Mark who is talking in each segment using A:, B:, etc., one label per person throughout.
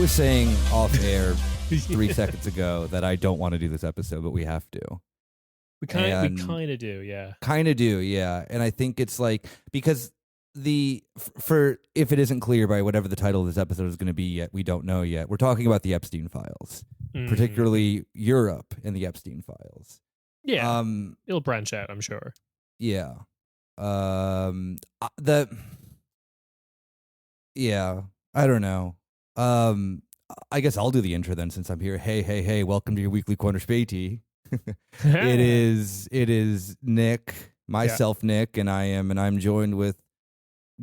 A: was saying off air 3 seconds ago that I don't want to do this episode, but we have to.
B: We kind of do, yeah.
A: Kind of do, yeah. And I think it's like, because for if it isn't clear by whatever the title of this episode is going to be yet, we don't know yet. We're talking about the Esptein files, particularly Europe and the Esptein files.
B: Yeah, it'll branch out, I'm sure.
A: Yeah. I don't know. I guess I'll do the intro then, since I'm here. Hey, welcome to your weekly corner, Späti. It is Nick, myself, Nick, and I'm joined with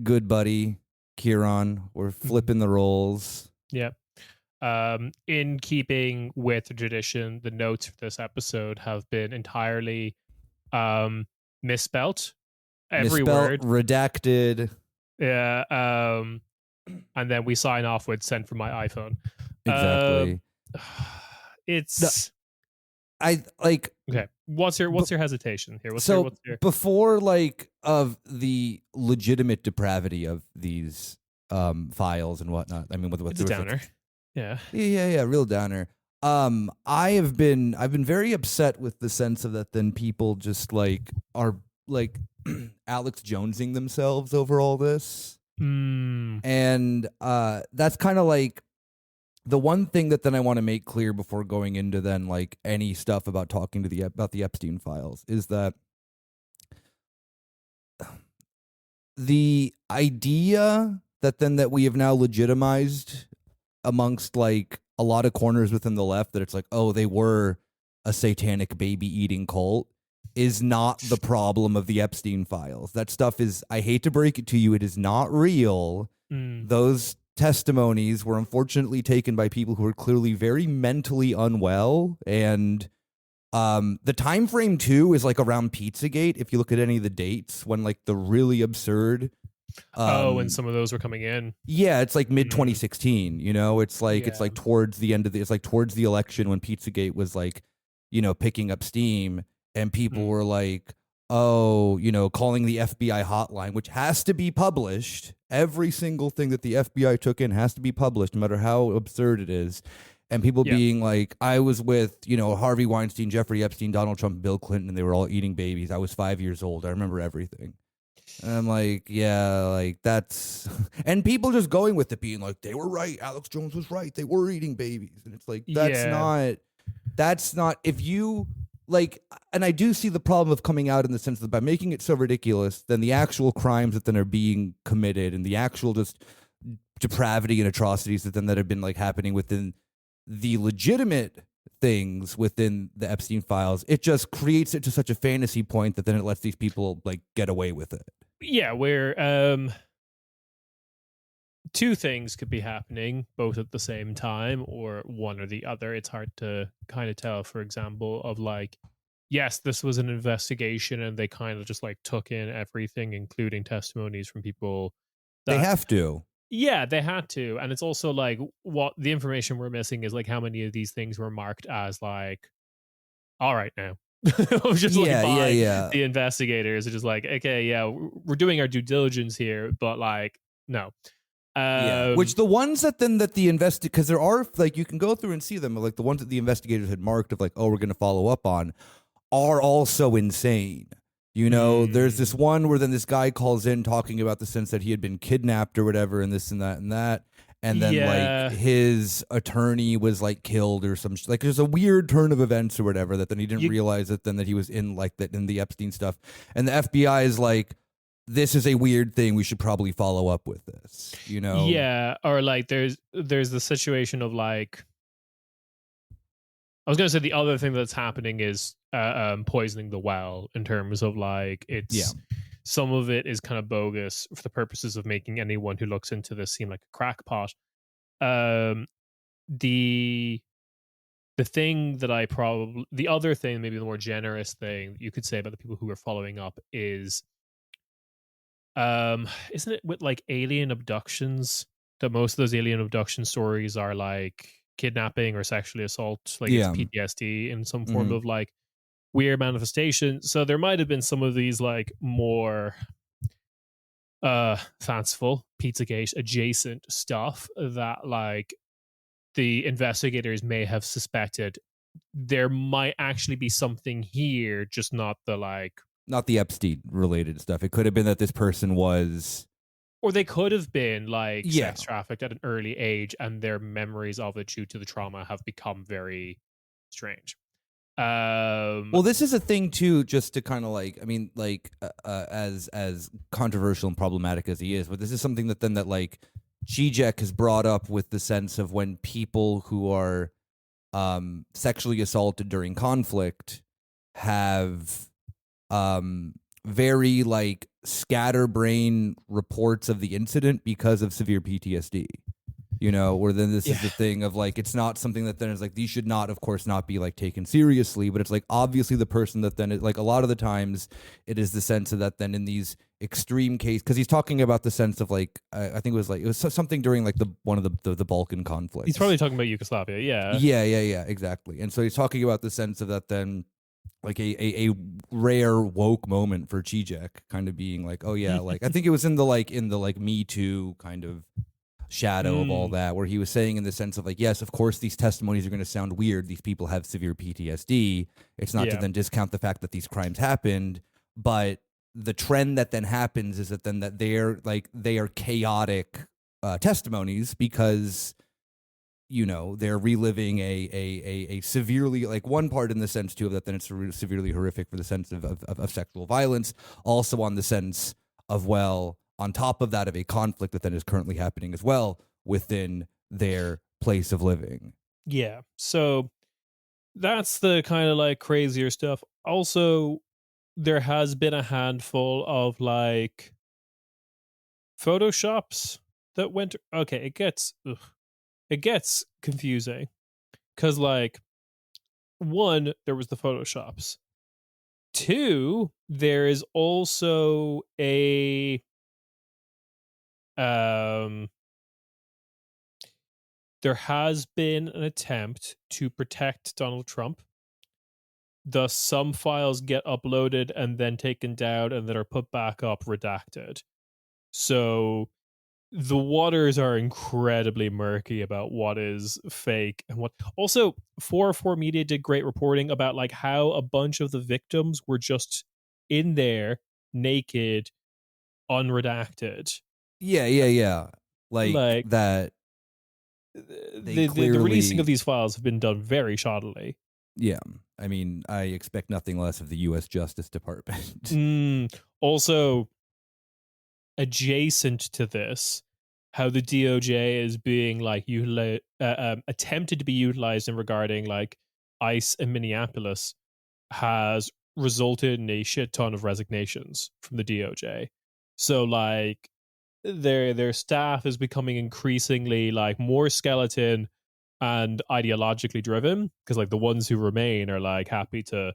A: good buddy Ciarán. We're flipping the roles.
B: Yep. In keeping with the tradition, the notes for this episode have been entirely misspelt. Every word
A: redacted.
B: Yeah. And then we sign off with "sent from my iPhone."
A: Exactly.
B: It's.
A: I like.
B: Okay. What's your hesitation here? What's your...
A: Before of the legitimate depravity of these files and whatnot. I mean, what's
B: a downer? Yeah,
A: real downer. I've been very upset with the sense of that. Then people just are Alex Jonesing themselves over all this. And that's kind of the one thing that then I want to make clear before going into then any stuff about talking to about the Esptein files is that the idea that we have now legitimized amongst a lot of corners within the left that it's they were a satanic baby eating cult is not the problem of the Esptein files. That stuff is, I hate to break it to you, it is not real. Those testimonies were unfortunately taken by people who are clearly very mentally unwell, and the time frame too is around Pizzagate. If you look at any of the dates when the really absurd
B: when some of those were coming in,
A: yeah, it's mid 2016. It's towards the end of towards the election when Pizzagate was picking up steam, and people were calling the FBI hotline, which has to be published. Every single thing that the FBI took in has to be published, no matter how absurd it is. And people being I was with, Harvey Weinstein, Jeffrey Epstein, Donald Trump, Bill Clinton, and they were all eating babies. I was 5 years old. I remember everything. And I'm that's... And people just going with it, being they were right. Alex Jones was right. They were eating babies. And it's that's not... If you... and I do see the problem of coming out in the sense that by making it so ridiculous, then the actual crimes that then are being committed and the actual just depravity and atrocities that have been happening within the legitimate things within the Epstein files, it just creates it to such a fantasy point that then it lets these people get away with it.
B: Yeah, where two things could be happening both at the same time, or one or the other. It's hard to kind of tell. For example, of yes, this was an investigation and they kind of just took in everything, including testimonies from people that,
A: they have to.
B: Yeah, they had to. And it's also what the information we're missing is how many of these things were marked as all right now. Just by the investigators. It's just okay, yeah, we're doing our due diligence here, but no.
A: Which the ones that the because there are you can go through and see them, the ones that the investigators had marked of we're going to follow up on are also insane. There's this one where then this guy calls in talking about the sense that he had been kidnapped or whatever, and this and that and that, and then his attorney was killed or some there's a weird turn of events or whatever that then he didn't realize that he was in that in the Epstein stuff, and the FBI is this is a weird thing. We should probably follow up with this,
B: Yeah, or there's the situation of I was going to say the other thing that's happening is poisoning the well, in terms of it's some of it is kind of bogus for the purposes of making anyone who looks into this seem like a crackpot. The thing that the other thing, maybe the more generous thing you could say about the people who are following up is, isn't it with alien abductions that most of those alien abduction stories are kidnapping or sexually assault, it's PTSD in some form of weird manifestation. So there might have been some of these more fanciful Pizzagate adjacent stuff that the investigators may have suspected there might actually be something here, just not
A: the Epstein related stuff. It could have been that this person was,
B: or they could have been like sex trafficked at an early age, and their memories of it due to the trauma have become very strange.
A: Well, this is a thing too, just to kind of as controversial and problematic as he is, but this is something that Zizek has brought up with the sense of when people who are sexually assaulted during conflict have very scatterbrain reports of the incident because of severe PTSD. Where then this is the thing of it's not something that then is these should not, of course, not be taken seriously, but it's obviously the person that then is a lot of the times it is the sense of that then in these extreme cases, because he's talking about the sense of I think it was something during one of the Balkan conflicts.
B: He's probably talking about Yugoslavia.
A: Yeah, exactly. And so he's talking about the sense of that then a rare woke moment for Zizek kind of being oh yeah, I think it was in the Me Too kind of shadow of all that, where he was saying in the sense of yes, of course these testimonies are going to sound weird, these people have severe PTSD, it's not to then discount the fact that these crimes happened, but the trend that then happens is that then that they are chaotic testimonies because they're reliving a severely one part in the sense too of that then it's severely horrific for the sense of sexual violence, also on the sense of on top of that of a conflict that then is currently happening as well within their place of living.
B: Yeah. So that's the kind of crazier stuff. Also, there has been a handful of photoshops that went. Okay, it gets confusing because one, there was the photoshops. Two, there is also a there has been an attempt to protect Donald Trump. Thus, some files get uploaded and then taken down and then are put back up redacted. So the waters are incredibly murky about what is fake and what. Also, 404 Media did great reporting about how a bunch of the victims were just in there naked, unredacted.
A: Yeah. That.
B: The releasing of these files have been done very shoddily.
A: Yeah. I mean, I expect nothing less of the U.S. Justice Department.
B: Also, adjacent to this, how the DOJ is being attempted to be utilized in regarding ICE in Minneapolis has resulted in a shit ton of resignations from the DOJ. So their staff is becoming increasingly more skeleton and ideologically driven, because the ones who remain are happy to.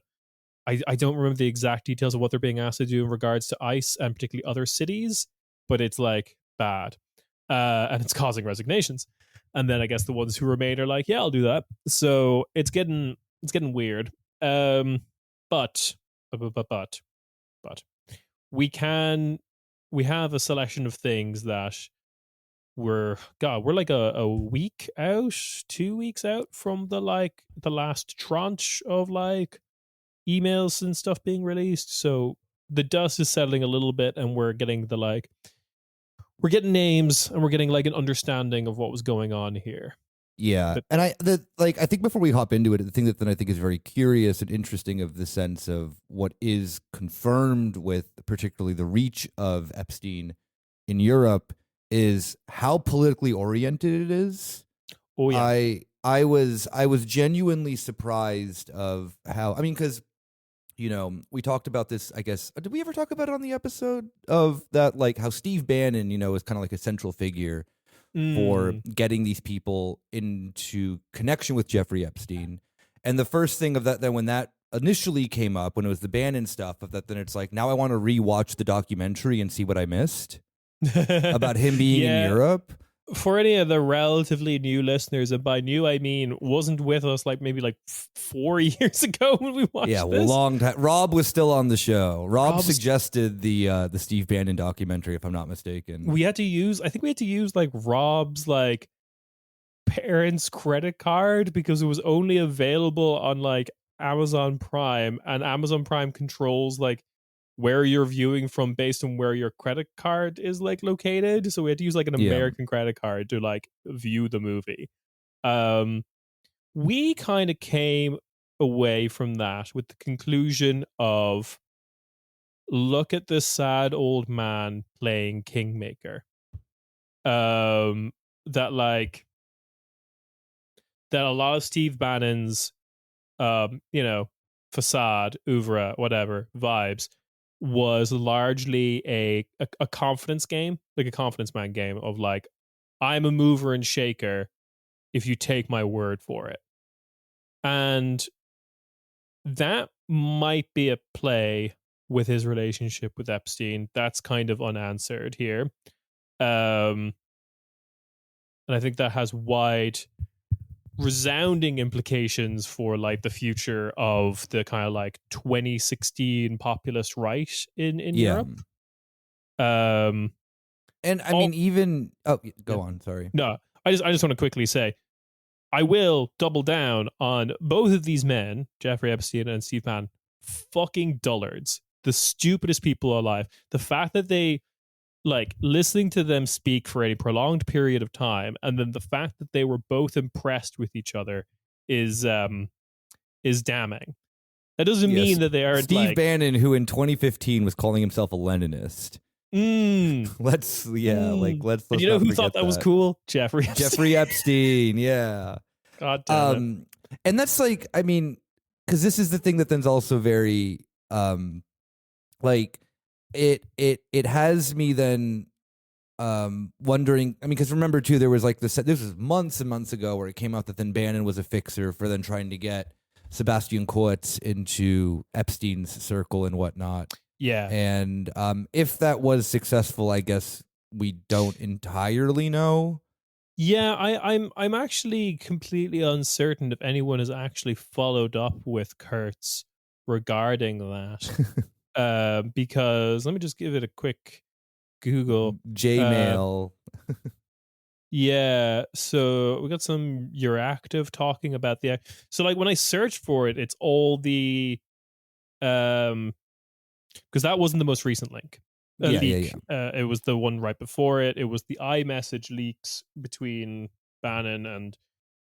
B: I don't remember the exact details of what they're being asked to do in regards to ICE and particularly other cities, but it's bad, and it's causing resignations. And then I guess the ones who remain are yeah, I'll do that. So it's getting weird. But we have a selection of things that we're a week out, 2 weeks out from the last tranche of emails and stuff being released. So the dust is settling a little bit, and we're getting we're getting names, and we're getting an understanding of what was going on here.
A: Yeah, and I think before we hop into it, the thing that then I think is very curious and interesting of the sense of what is confirmed with particularly the reach of Epstein in Europe is how politically oriented it is.
B: Oh yeah,
A: I was genuinely surprised of how, I mean, because we talked about this, I guess, did we ever talk about it on the episode of that, how Steve Bannon, is kind of a central figure for getting these people into connection with Jeffrey Epstein. And the first thing of that, then when that initially came up, when it was the Bannon stuff of that, then it's now I want to rewatch the documentary and see what I missed about him being in Europe.
B: For any of the relatively new listeners, and by new I mean wasn't with us maybe 4 years ago when we watched this.
A: Long time. Rob was still on the show. Rob suggested the Steve Bannon documentary, if I'm not mistaken.
B: I think we had to use Rob's parents' credit card because it was only available on like Amazon Prime, and Amazon Prime controls like where you're viewing from based on where your credit card is like located. So we had to use like an
A: Yeah.
B: American credit card to like view the movie. We kind of came away from that with the conclusion of, look at this sad old man playing Kingmaker. That like that a lot of Steve Bannon's facade, oeuvre, whatever vibes was largely a confidence game, like a confidence man game of like, I'm a mover and shaker if you take my word for it. And that might be a play with his relationship with Epstein. That's kind of unanswered here. And I think that has wide resounding implications for like the future of the kind of like 2016 populist right in Europe.
A: And I mean, even go on. Sorry.
B: No, I just want to quickly say, I will double down on both of these men, Jeffrey Epstein and Steve Bannon, fucking dullards, the stupidest people alive. The fact that they like listening to them speak for a prolonged period of time, and then the fact that they were both impressed with each other is damning. That doesn't mean that they aren't
A: Steve
B: like
A: Bannon, who in 2015 was calling himself a Leninist. Let's
B: and you know who thought that was cool? Jeffrey
A: Epstein. Yeah.
B: God damn it.
A: And that's like, I mean, because this is the thing that then's also very like it has me then wondering. I mean, because remember too, there was like this was months and months ago where it came out that then Bannon was a fixer for then trying to get Sebastian Kurz into Epstein's circle and whatnot.
B: Yeah.
A: And if that was successful, I guess we don't entirely know.
B: Yeah, I'm actually completely uncertain if anyone has actually followed up with Kurtz regarding that. Because let me just give it a quick Google.
A: Jmail.
B: Yeah, so we got some Euractiv talking about so like when I search for it, it's all the because that wasn't the most recent link. Leak. It was the one right before it. It was the iMessage leaks between Bannon and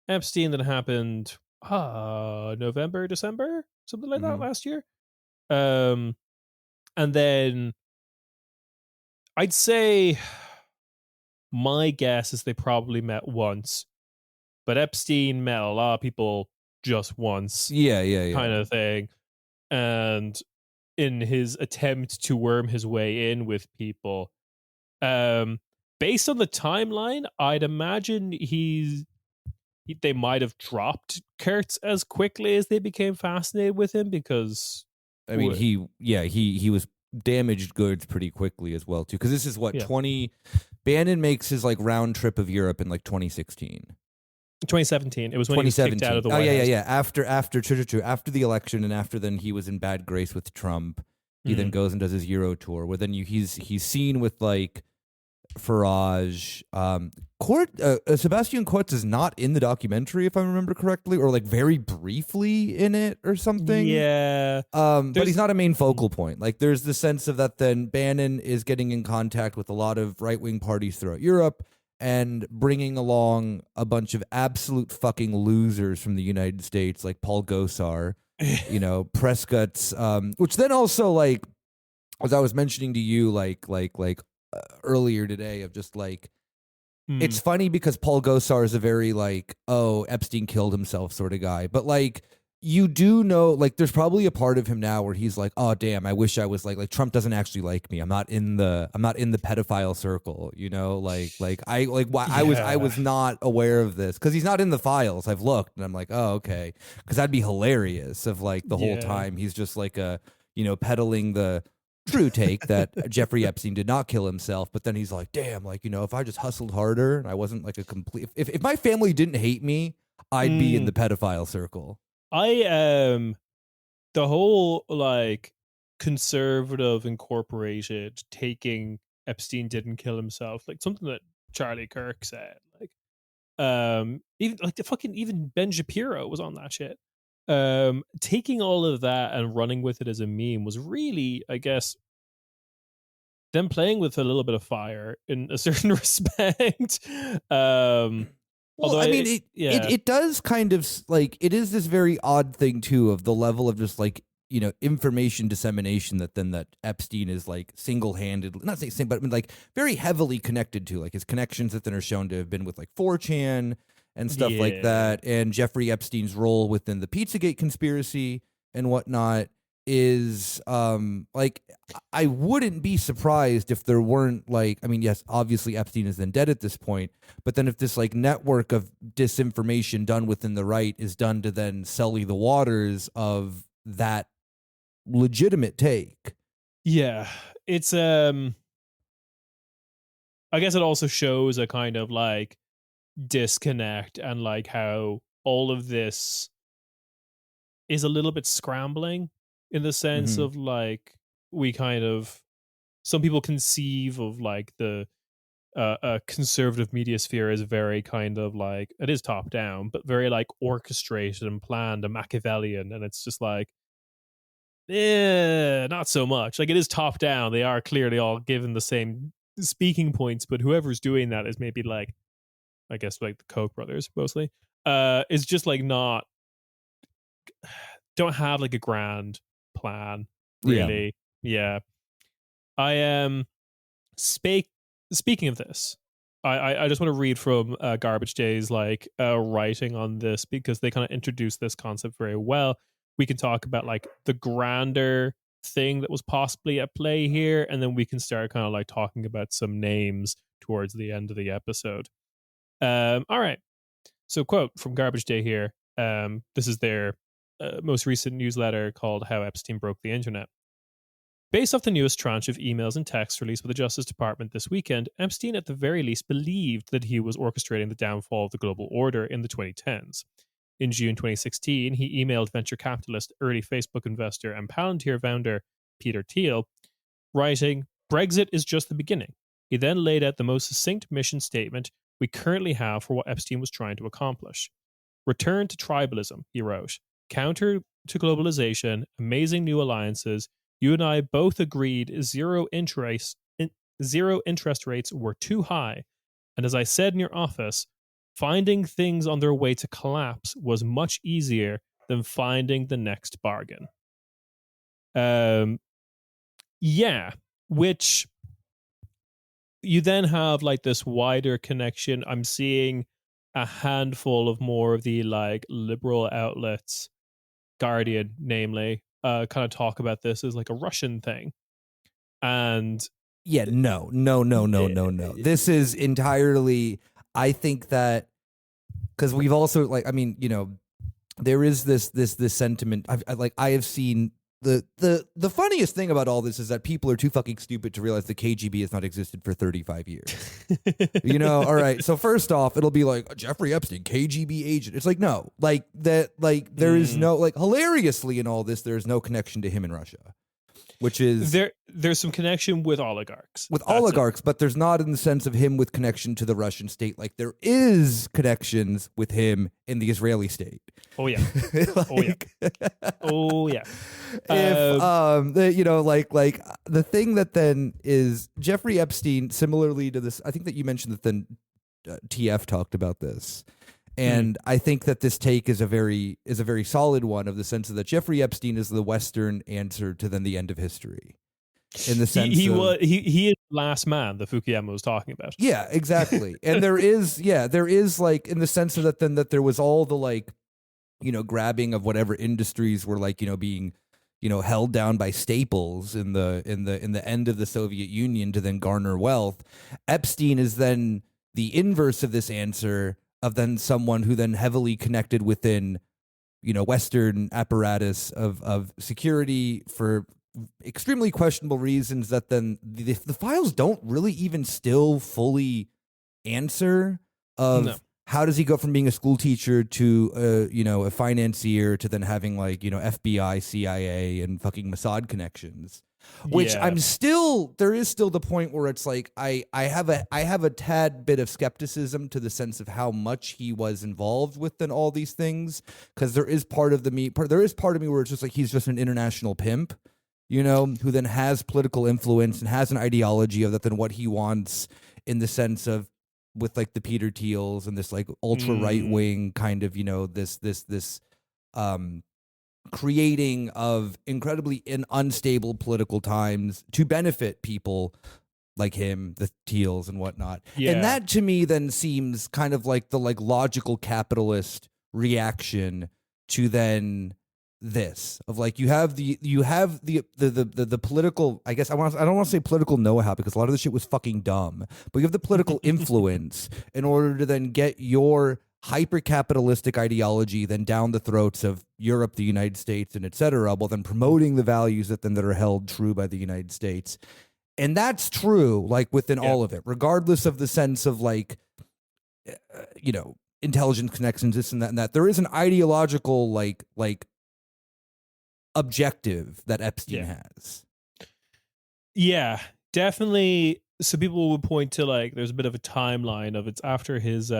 B: Epstein that happened November, December, something like that last year. And then I'd say my guess is they probably met once, but Epstein met a lot of people just once.
A: Yeah.
B: Kind of thing. And in his attempt to worm his way in with people, based on the timeline, I'd imagine they might have dropped Kurtz as quickly as they became fascinated with him, because
A: I mean he was damaged goods pretty quickly as well too, because this is what 20 Bannon makes his like round trip of Europe in like
B: 2017. It was when he was kicked out of the White House.
A: After the election, and after then he was in bad grace with Trump. He then goes and does his Euro tour, where then he's seen with like Farage. Sebastian Kurz is not in the documentary, if I remember correctly, or like very briefly in it or something.
B: Yeah.
A: But he's not a main focal point. Like there's the sense of that then Bannon is getting in contact with a lot of right-wing parties throughout Europe and bringing along a bunch of absolute fucking losers from the United States, like Paul Gosar, Prescott's, which then also, like, as I was mentioning to you, earlier today, of just like, it's funny because Paul Gosar is a very like, oh, Epstein killed himself sort of guy, but like, you do know, like, there's probably a part of him now where he's like, oh damn, I wish I was like Trump doesn't actually like me. I'm not in the pedophile circle, I was not aware of this because he's not in the files. I've looked and I'm like, oh, okay. Because that'd be hilarious if like the whole time he's just like peddling the true take that Jeffrey Epstein did not kill himself, but then he's like, damn, like, if I just hustled harder and I wasn't like a complete, if my family didn't hate me, I'd be in the pedophile circle.
B: The whole like conservative incorporated taking Epstein didn't kill himself, like something that Charlie Kirk said, like Even like even Ben Shapiro was on that shit. Taking all of that and running with it as a meme was really, I guess, them playing with a little bit of fire in a certain respect.
A: Well, I mean, it does kind of like, it is this very odd thing too of the level of just like, you know, information dissemination that Epstein is like single-handed, not saying, but I mean, like very heavily connected to, like his connections that then are shown to have been with like 4chan and stuff like that, and Jeffrey Epstein's role within the Pizzagate conspiracy and whatnot is like, I wouldn't be surprised if there weren't like, I mean, yes, obviously Epstein is then dead at this point, but then if this like network of disinformation done within the right is done to then sully the waters of that legitimate take.
B: Yeah, it's I guess it also shows a kind of like disconnect and like how all of this is a little bit scrambling in the sense of like, we kind of, some people conceive of like the conservative media sphere as very kind of like, it is top down, but very like orchestrated and planned and Machiavellian, and it's just like, not so much. Like, it is top down. They are clearly all given the same speaking points, but whoever's doing that is maybe like, I guess like the Koch brothers mostly, is just like not, don't have like a grand plan really. Yeah. I am speaking of this, I just want to read from Garbage Day's like writing on this, because they kind of introduce this concept very well. We can talk about like the grander thing that was possibly at play here, and then we can start kind of like talking about some names towards the end of the episode. All right. So, quote from Garbage Day here. This is their most recent newsletter called How Epstein Broke the Internet. Based off the newest tranche of emails and texts released by the Justice Department this weekend, Epstein at the very least believed that he was orchestrating the downfall of the global order in the 2010s. In June 2016, he emailed venture capitalist, early Facebook investor, and Palantir founder Peter Thiel, writing, "Brexit is just the beginning." He then laid out the most succinct mission statement we currently have for what Epstein was trying to accomplish. "Return to tribalism," he wrote. "Counter to globalization, amazing new alliances. You and I both agreed zero interest rates were too high. And as I said in your office, finding things on their way to collapse was much easier than finding the next bargain." Yeah, which you then have like this wider connection. I'm seeing a handful of more of the like liberal outlets, Guardian namely, kind of talk about this as like a Russian thing. And
A: yeah, no. This is entirely, I think that, because we've also like, I mean, you know, there is this sentiment. I have seen the funniest thing about all this is that people are too fucking stupid to realize the KGB has not existed for 35 years. You know, all right. So first off, it'll be like Jeffrey Epstein, KGB agent. It's like, no, like that, like there is no, like, hilariously in all this, there is no connection to him in Russia, which is
B: there's some connection with oligarchs.
A: But there's not in the sense of him with connection to the Russian state. Like there is connections with him in the Israeli state.
B: Oh yeah.
A: Like,
B: oh yeah.
A: If you know, like the thing that then is Jeffrey Epstein, similarly to this, I think that you mentioned that then TF talked about this. And I think that this take is a very solid one, of the sense that Jeffrey Epstein is the Western answer to then the end of history. In the sense
B: he is the last man that Fukuyama was talking about.
A: Yeah, exactly. And there is like, in the sense of that then that there was all the like, you know, grabbing of whatever industries were like, you know, being, you know, held down by staples in the end of the Soviet Union to then garner wealth. Epstein is then the inverse of this answer, of then someone who then heavily connected within, you know, Western apparatus of security for extremely questionable reasons that then the files don't really even still fully answer of. No. How does he go from being a school teacher to, you know, a financier to then having like, you know, FBI, CIA, and fucking Mossad connections? Which
B: Yeah.
A: there is still the point where it's like I have a tad bit of skepticism to the sense of how much he was involved within all these things, because there is part of me where it's just like he's just an international pimp, who then has political influence and has an ideology of that than what he wants, in the sense of with like the Peter Thiels and this like ultra right wing kind of this creating of incredibly unstable political times to benefit people like him, the Teals and whatnot.
B: Yeah.
A: And that to me then seems kind of like the like logical capitalist reaction to then this of like you have the political, I guess I don't want to say political know-how, because a lot of this shit was fucking dumb, but you have the political influence in order to then get your hyper-capitalistic ideology then down the throats of Europe, the United States, and etc., while then promoting the values that are held true by the United States. And that's true, like, within all of it, regardless of the sense of, like, intelligence connections, this and that. There is an ideological, like objective that Epstein has.
B: Yeah, definitely. So people would point to, like, there's a bit of a timeline of it's after his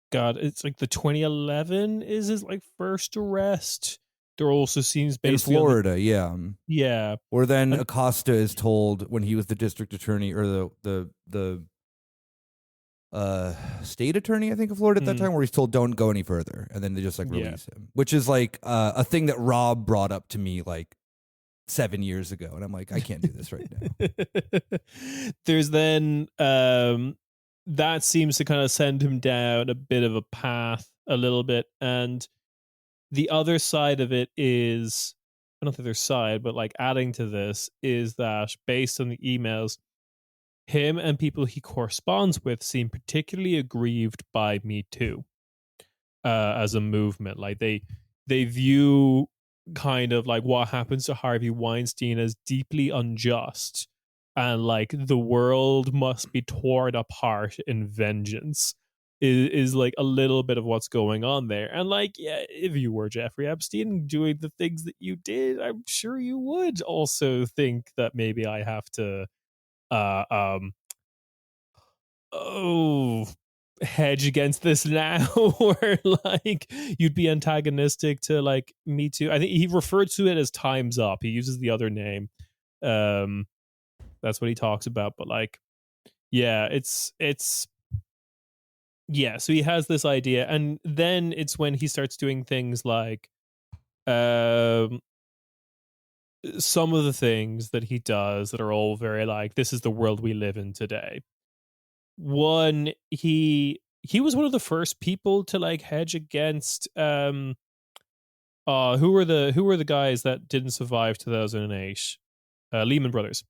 B: it's like the 2011 is his like first arrest. There also seems based
A: in Florida,
B: yeah.
A: Or then Acosta is told when he was the district attorney or the state attorney, I think, of Florida at that time, where he's told don't go any further, and then they just like release him, which is like a thing that Rob brought up to me like 7 years ago, and I'm like, I can't do this right now.
B: There's then that seems to kind of send him down a bit of a path a little bit. And the other side of it is, I don't think their side, but like adding to this is that based on the emails, him and people he corresponds with seem particularly aggrieved by Me Too as a movement. Like they view kind of like what happens to Harvey Weinstein as deeply unjust, and like the world must be torn apart in vengeance is like a little bit of what's going on there. And like, yeah, if you were Jeffrey Epstein doing the things that you did, I'm sure you would also think that maybe I have to hedge against this now, or like you'd be antagonistic to like Me Too. I think he referred to it as Time's Up. He uses the other name. That's what he talks about. But like, yeah, it's yeah. So he has this idea, and then it's when he starts doing things like some of the things that he does that are all very like, this is the world we live in today. One, he was one of the first people to like hedge against who were the guys that didn't survive 2008? Lehman Brothers.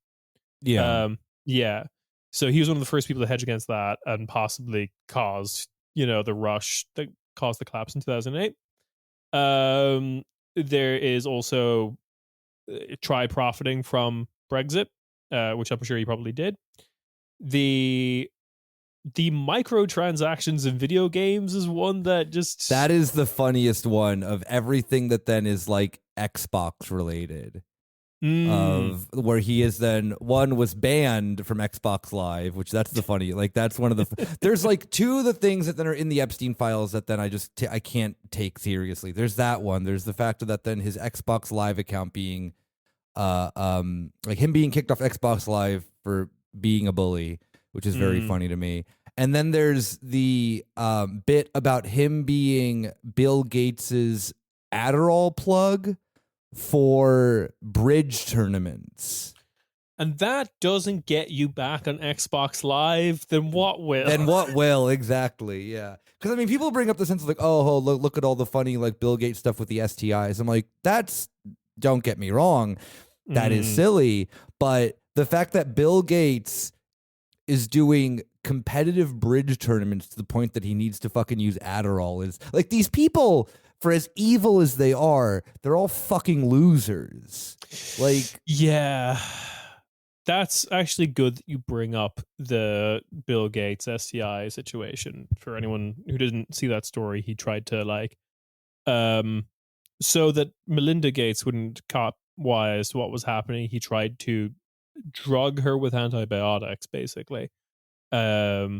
B: Yeah. So he was one of the first people to hedge against that and possibly caused, the rush that caused the collapse in 2008. There is also try profiting from Brexit, which I'm sure he probably did. The microtransactions in video games is one that
A: is the funniest one of everything that then is like Xbox related. Of where he is then was banned from Xbox Live, which that's the funny, like that's one of the there's like two of the things that then are in the Epstein files that then I can't take seriously. There's that one. There's the fact that then his Xbox Live account being like him being kicked off Xbox Live for being a bully, which is very funny to me. And then there's the bit about him being Bill Gates's Adderall plug for bridge tournaments.
B: And that doesn't get you back on Xbox Live, then what will?
A: Then what will, exactly, yeah. Because, I mean, people bring up the sense of like, oh, look at all the funny like Bill Gates stuff with the STIs. I'm like, don't get me wrong, that is silly. But the fact that Bill Gates is doing competitive bridge tournaments to the point that he needs to fucking use Adderall is like, these people, for as evil as they are, they're all fucking losers. Like,
B: yeah, that's actually good that you bring up the Bill Gates STI situation. For anyone who didn't see that story, he tried to like, so that Melinda Gates wouldn't wise to what was happening. He tried to drug her with antibiotics, basically. Yeah.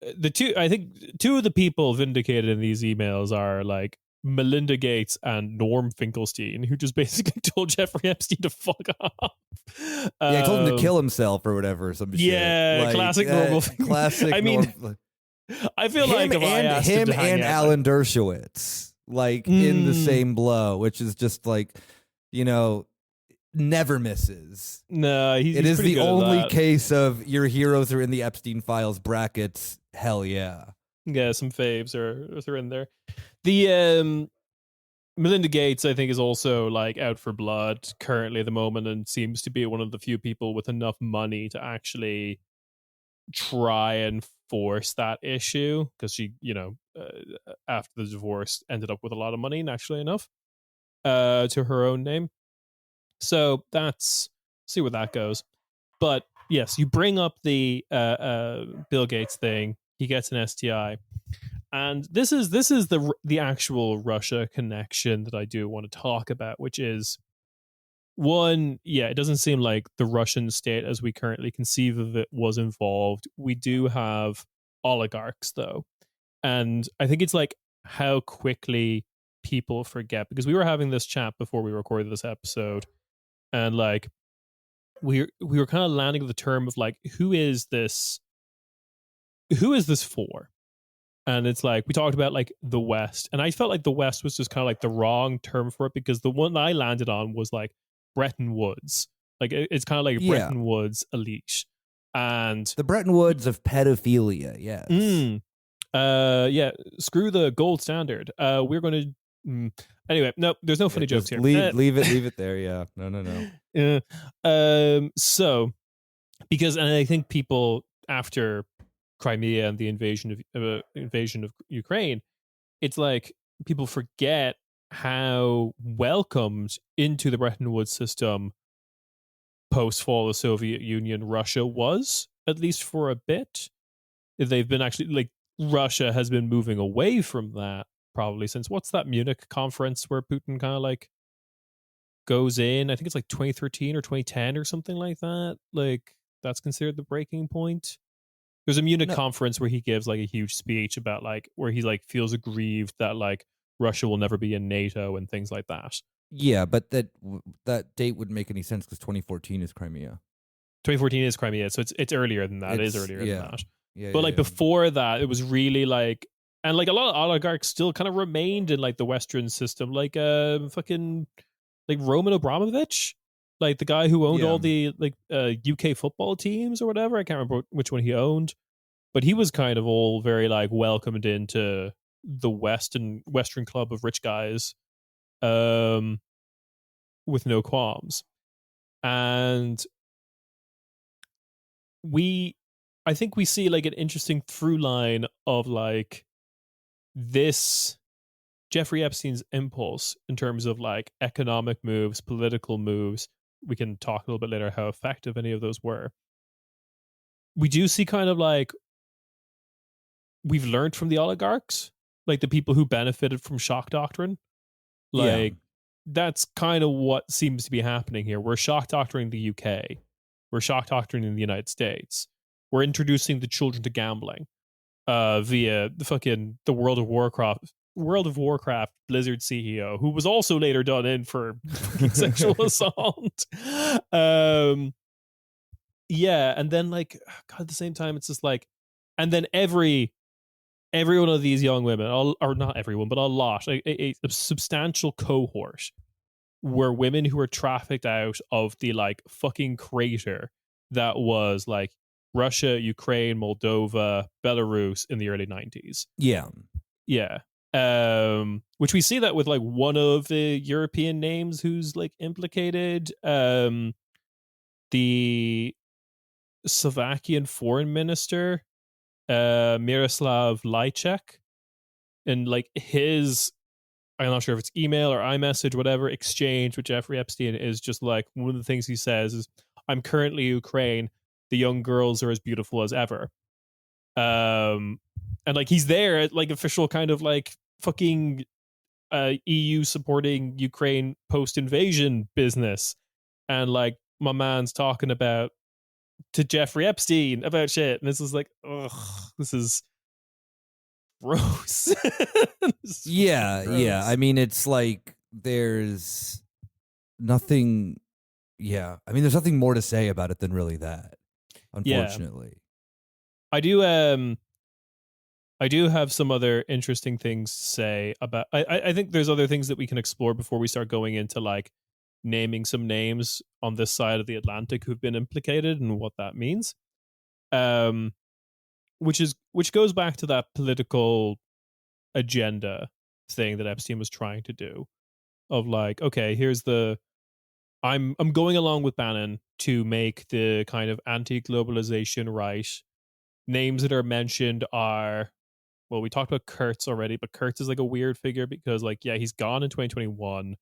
B: I think two of the people vindicated in these emails are like Melinda Gates and Norm Finkelstein, who just basically told Jeffrey Epstein to fuck off.
A: Yeah, he told him to kill himself or whatever. Some shit.
B: Yeah,
A: Like,
B: classic normal.
A: Classic.
B: I mean, I feel like if I asked him to hang
A: and
B: out,
A: Alan Dershowitz, like in the same blow, which is just like, never misses.
B: No,
A: it is the only case of your heroes are in the Epstein files brackets. Hell yeah.
B: Yeah, some faves are in there. The Melinda Gates, I think, is also like out for blood currently at the moment, and seems to be one of the few people with enough money to actually try and force that issue, because she, after the divorce, ended up with a lot of money, naturally enough, to her own name. So that's, see where that goes. But yes, you bring up the Bill Gates thing. He gets an STI, and this is the actual Russia connection that I do want to talk about, which is one. Yeah, it doesn't seem like the Russian state, as we currently conceive of it, was involved. We do have oligarchs, though, and I think it's like how quickly people forget, because we were having this chat before we recorded this episode, and like we were kind of landing the term of like, who is this for? And it's like, we talked about like the West, and I felt like the West was just kind of like the wrong term for it, because the one I landed on was like Bretton Woods. Like it's kind of like Bretton Woods elite, and
A: the Bretton Woods of pedophilia. Yes.
B: Yeah. Screw the gold standard. We're going to. Anyway, no, there's no funny jokes here.
A: Leave it there. Yeah. No.
B: So, because, and I think people after Crimea and the invasion of Ukraine, it's like people forget how welcomed into the Bretton Woods system post fall of the Soviet Union Russia was, at least for a bit. They've been actually like, Russia has been moving away from that probably since, what's that Munich conference where Putin kind of like goes in? I think it's like 2013 or 2010 or something like that. Like that's considered the breaking point. There's a Munich conference where he gives like a huge speech about like, where he like feels aggrieved that like Russia will never be in NATO and things like that.
A: Yeah, but that date wouldn't make any sense because 2014 is Crimea.
B: 2014 is Crimea, so it's earlier than that. It is earlier than that.
A: Yeah,
B: but like before that, it was really like, and like a lot of oligarchs still kind of remained in like the Western system, like fucking like Roman Abramovich, like the guy who owned all the like UK football teams or whatever. I can't remember which one he owned, but he was kind of all very like welcomed into the Western club of rich guys, with no qualms. And I think we see like an interesting through line of like this Jeffrey Epstein's impulse in terms of like economic moves, political moves. We can talk a little bit later how effective any of those were. We do see kind of like, we've learned from the oligarchs, like the people who benefited from shock doctrine. Like that's kind of what seems to be happening here. We're shock doctrining the UK. We're shock doctrining the United States. We're introducing the children to gambling via the World of Warcraft Blizzard CEO, who was also later done in for sexual assault. Yeah, and then like, God, at the same time, it's just like, and then every one of these young women, or not everyone, but a lot, a substantial cohort, were women who were trafficked out of the like fucking crater that was like Russia, Ukraine, Moldova, Belarus in the early 90s. Yeah. Which we see that with like one of the European names who's like implicated, the Slovakian foreign minister, Miroslav Lajcek, and like his, I'm not sure if it's email or iMessage, whatever, exchange with Jeffrey Epstein is just like, one of the things he says is, I'm currently Ukraine. The young girls are as beautiful as ever. And like, he's there at like official kind of like fucking EU supporting Ukraine post-invasion business, and like my man's talking about to Jeffrey Epstein about shit, and this is like, ugh, this is gross.
A: Yeah,
B: gross.
A: yeah. I mean, it's like there's nothing. Yeah, I mean, there's nothing more to say about it than really that. Unfortunately,
B: yeah. I do have some other interesting things to say about. I think there's other things that we can explore before we start going into like naming some names on this side of the Atlantic who've been implicated and what that means. Which goes back to that political agenda thing that Epstein was trying to do, of like, okay, here's the I'm going along with Bannon to make the kind of anti-globalization right. Names that are mentioned are, well, we talked about Kurtz already, but Kurtz is like a weird figure because like, yeah, he's gone in 2021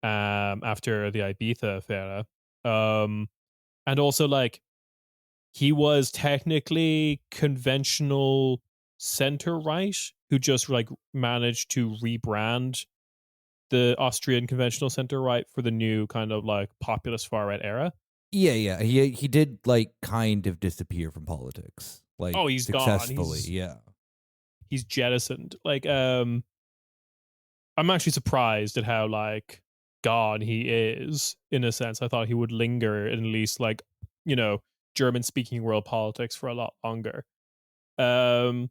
B: after the Ibiza affair. And also like he was technically conventional center right who just like managed to rebrand the Austrian conventional center right for the new kind of like populist far right era.
A: yeah. He did like kind of disappear from politics, like
B: He's
A: successfully.
B: gone. He's jettisoned. Like, I'm actually surprised at how like gone he is. In a sense, I thought he would linger in at least like, you know, German speaking world politics for a lot longer. But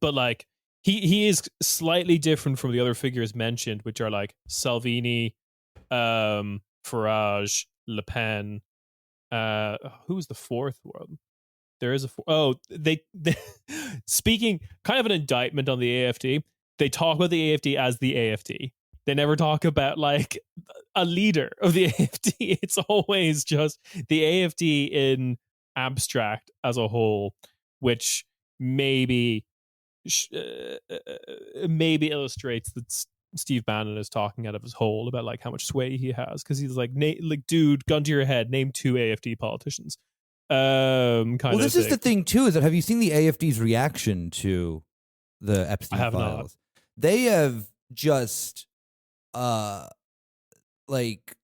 B: like he is slightly different from the other figures mentioned, which are like Salvini, Farage, Le Pen. Who's the fourth one? There is they speaking kind of an indictment on the AFD. They talk about the AFD as the AFD. They never talk about like a leader of the AFD. It's always just the AFD in abstract as a whole, which maybe illustrates that Steve Bannon is talking out of his hole about like how much sway he has, because he's like, dude, gun to your head, name 2 AFD politicians.
A: Well, this is the thing too, is that have you seen the AFD's reaction to the Epstein files?
B: Not.
A: They have just like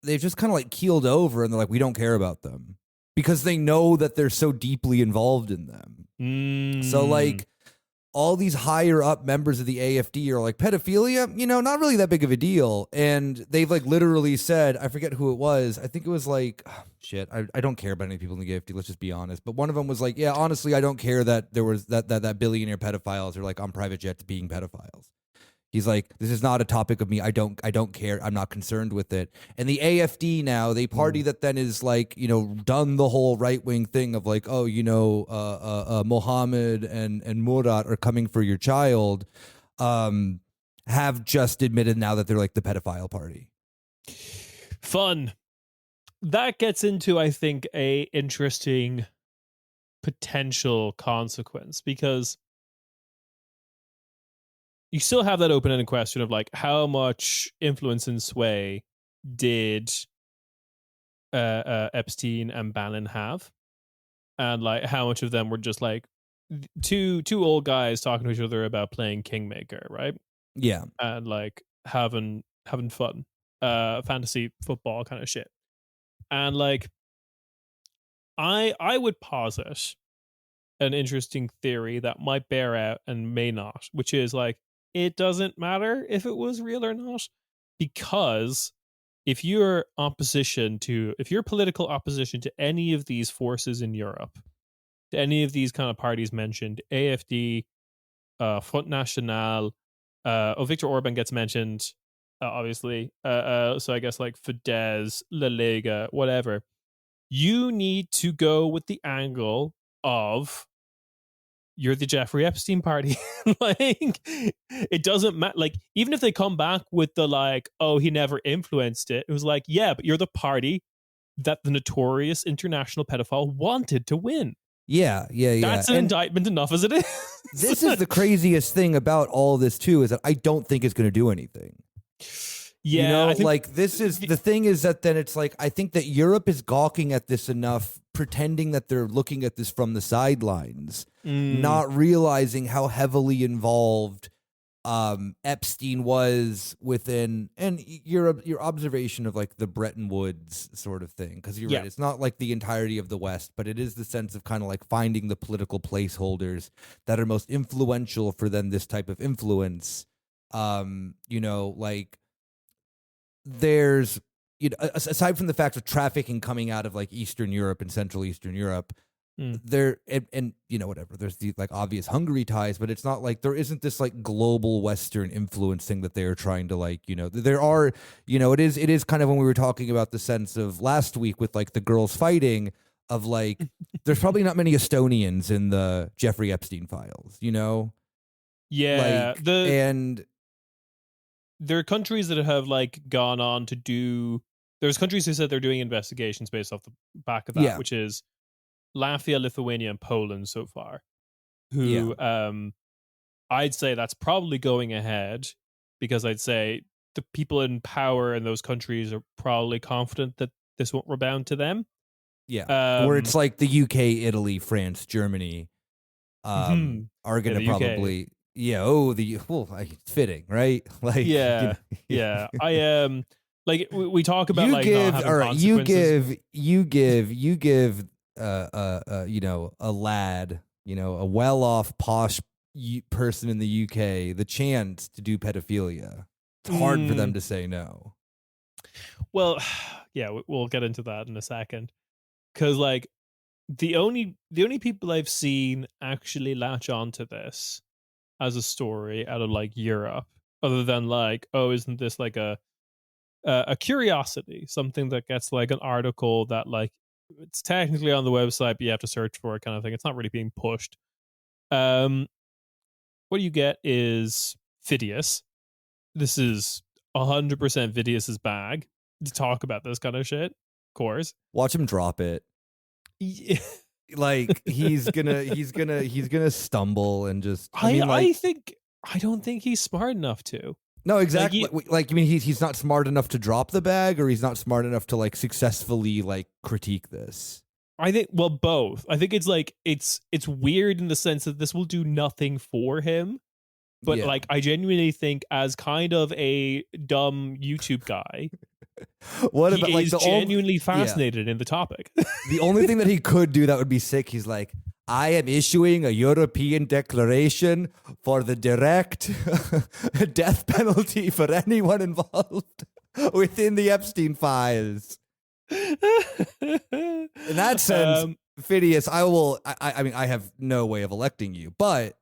A: they've just kind of like keeled over, and they're like, we don't care about them, because they know that they're so deeply involved in them. So like all these higher up members of the AFD are like, pedophilia, you know, not really that big of a deal. And they've like literally said, I forget who it was. I think it was like, shit, I don't care about any people in the AFD. Let's just be honest. But one of them was like, yeah, honestly, I don't care that there was that billionaire pedophiles are like on private jets being pedophiles. He's like, this is not a topic of me. I don't care. I'm not concerned with it. And the AFD now, they party that then is like, you know, done the whole right wing thing of like, oh, you know, Mohammed and Murat are coming for your child. Have just admitted now that they're like the pedophile party.
B: Fun. That gets into, I think, a interesting potential consequence, because you still have that open-ended question of like, how much influence and sway did Epstein and Bannon have, and like how much of them were just like two old guys talking to each other about playing Kingmaker, right?
A: Yeah,
B: and like having fun, fantasy football kind of shit. And like, I would posit an interesting theory that might bear out and may not, which is like, it doesn't matter if it was real or not, because if you're political opposition to any of these forces in Europe, to any of these kind of parties mentioned, AFD, Front National, Viktor Orban gets mentioned, obviously. So I guess like Fidesz, La Lega, whatever. You need to go with the angle of, you're the Jeffrey Epstein party. Like, it doesn't matter. Like, even if they come back with the like, oh, he never influenced it, it was like, yeah, but you're the party that the notorious international pedophile wanted to win.
A: Yeah.
B: That's an indictment enough as it is.
A: This is the craziest thing about all this too, is that I don't think it's going to do anything.
B: Yeah,
A: you know, like this is the thing, is that then it's like, I think that Europe is gawking at this enough, pretending that they're looking at this from the sidelines, not realizing how heavily involved Epstein was within, and your observation of like the Bretton Woods sort of thing, because you're right, it's not like the entirety of the West, but it is the sense of kind of like finding the political placeholders that are most influential for then this type of influence. Like there's, aside from the fact of trafficking coming out of like Eastern Europe and Central Eastern Europe, there and whatever, there's the like obvious Hungary ties, but it's not like there isn't this like global Western influence thing that they're trying to like, there are, it is kind of when we were talking about the sense of last week with like the girls fighting of like, there's probably not many Estonians in the Jeffrey Epstein files,
B: Yeah.
A: like, and
B: there are countries that have like gone on to do, there's countries who said they're doing investigations based off the back of that, which is Latvia, Lithuania, and Poland so far, who I'd say that's probably going ahead, because I'd say the people in power in those countries are probably confident that this won't rebound to them.
A: Yeah. Where it's like the UK, Italy, France, Germany are going to probably... UK. Yeah. Oh, it's fitting, right? Like,
B: yeah, yeah. I am like we talk about
A: you
B: like
A: give,
B: not
A: all right. You give a lad, a well-off posh person in the UK the chance to do pedophilia. It's hard for them to say no.
B: Well, yeah, we'll get into that in a second, because like the only people I've seen actually latch onto this as a story out of like Europe, other than like, oh, isn't this like a curiosity, something that gets like an article that like it's technically on the website, but you have to search for it, kind of thing. It's not really being pushed. What you get is Phidias. This is 100% Phidias's bag to talk about this kind of shit. Of course,
A: watch him drop it. Yeah. Like he's gonna stumble and just. I
B: don't think he's smart enough to.
A: No, exactly. Like you mean he's not smart enough to drop the bag, or he's not smart enough to like successfully like critique this?
B: I think, well, both. I think it's like it's weird in the sense that this will do nothing for him, but like I genuinely think as kind of a dumb YouTube guy,
A: what about like
B: the genuinely fascinated in the topic.
A: The only thing that he could do that would be sick, he's like, I am issuing a European declaration for the direct death penalty for anyone involved within the Epstein files. In that sense, Phidias, I mean, I have no way of electing you, but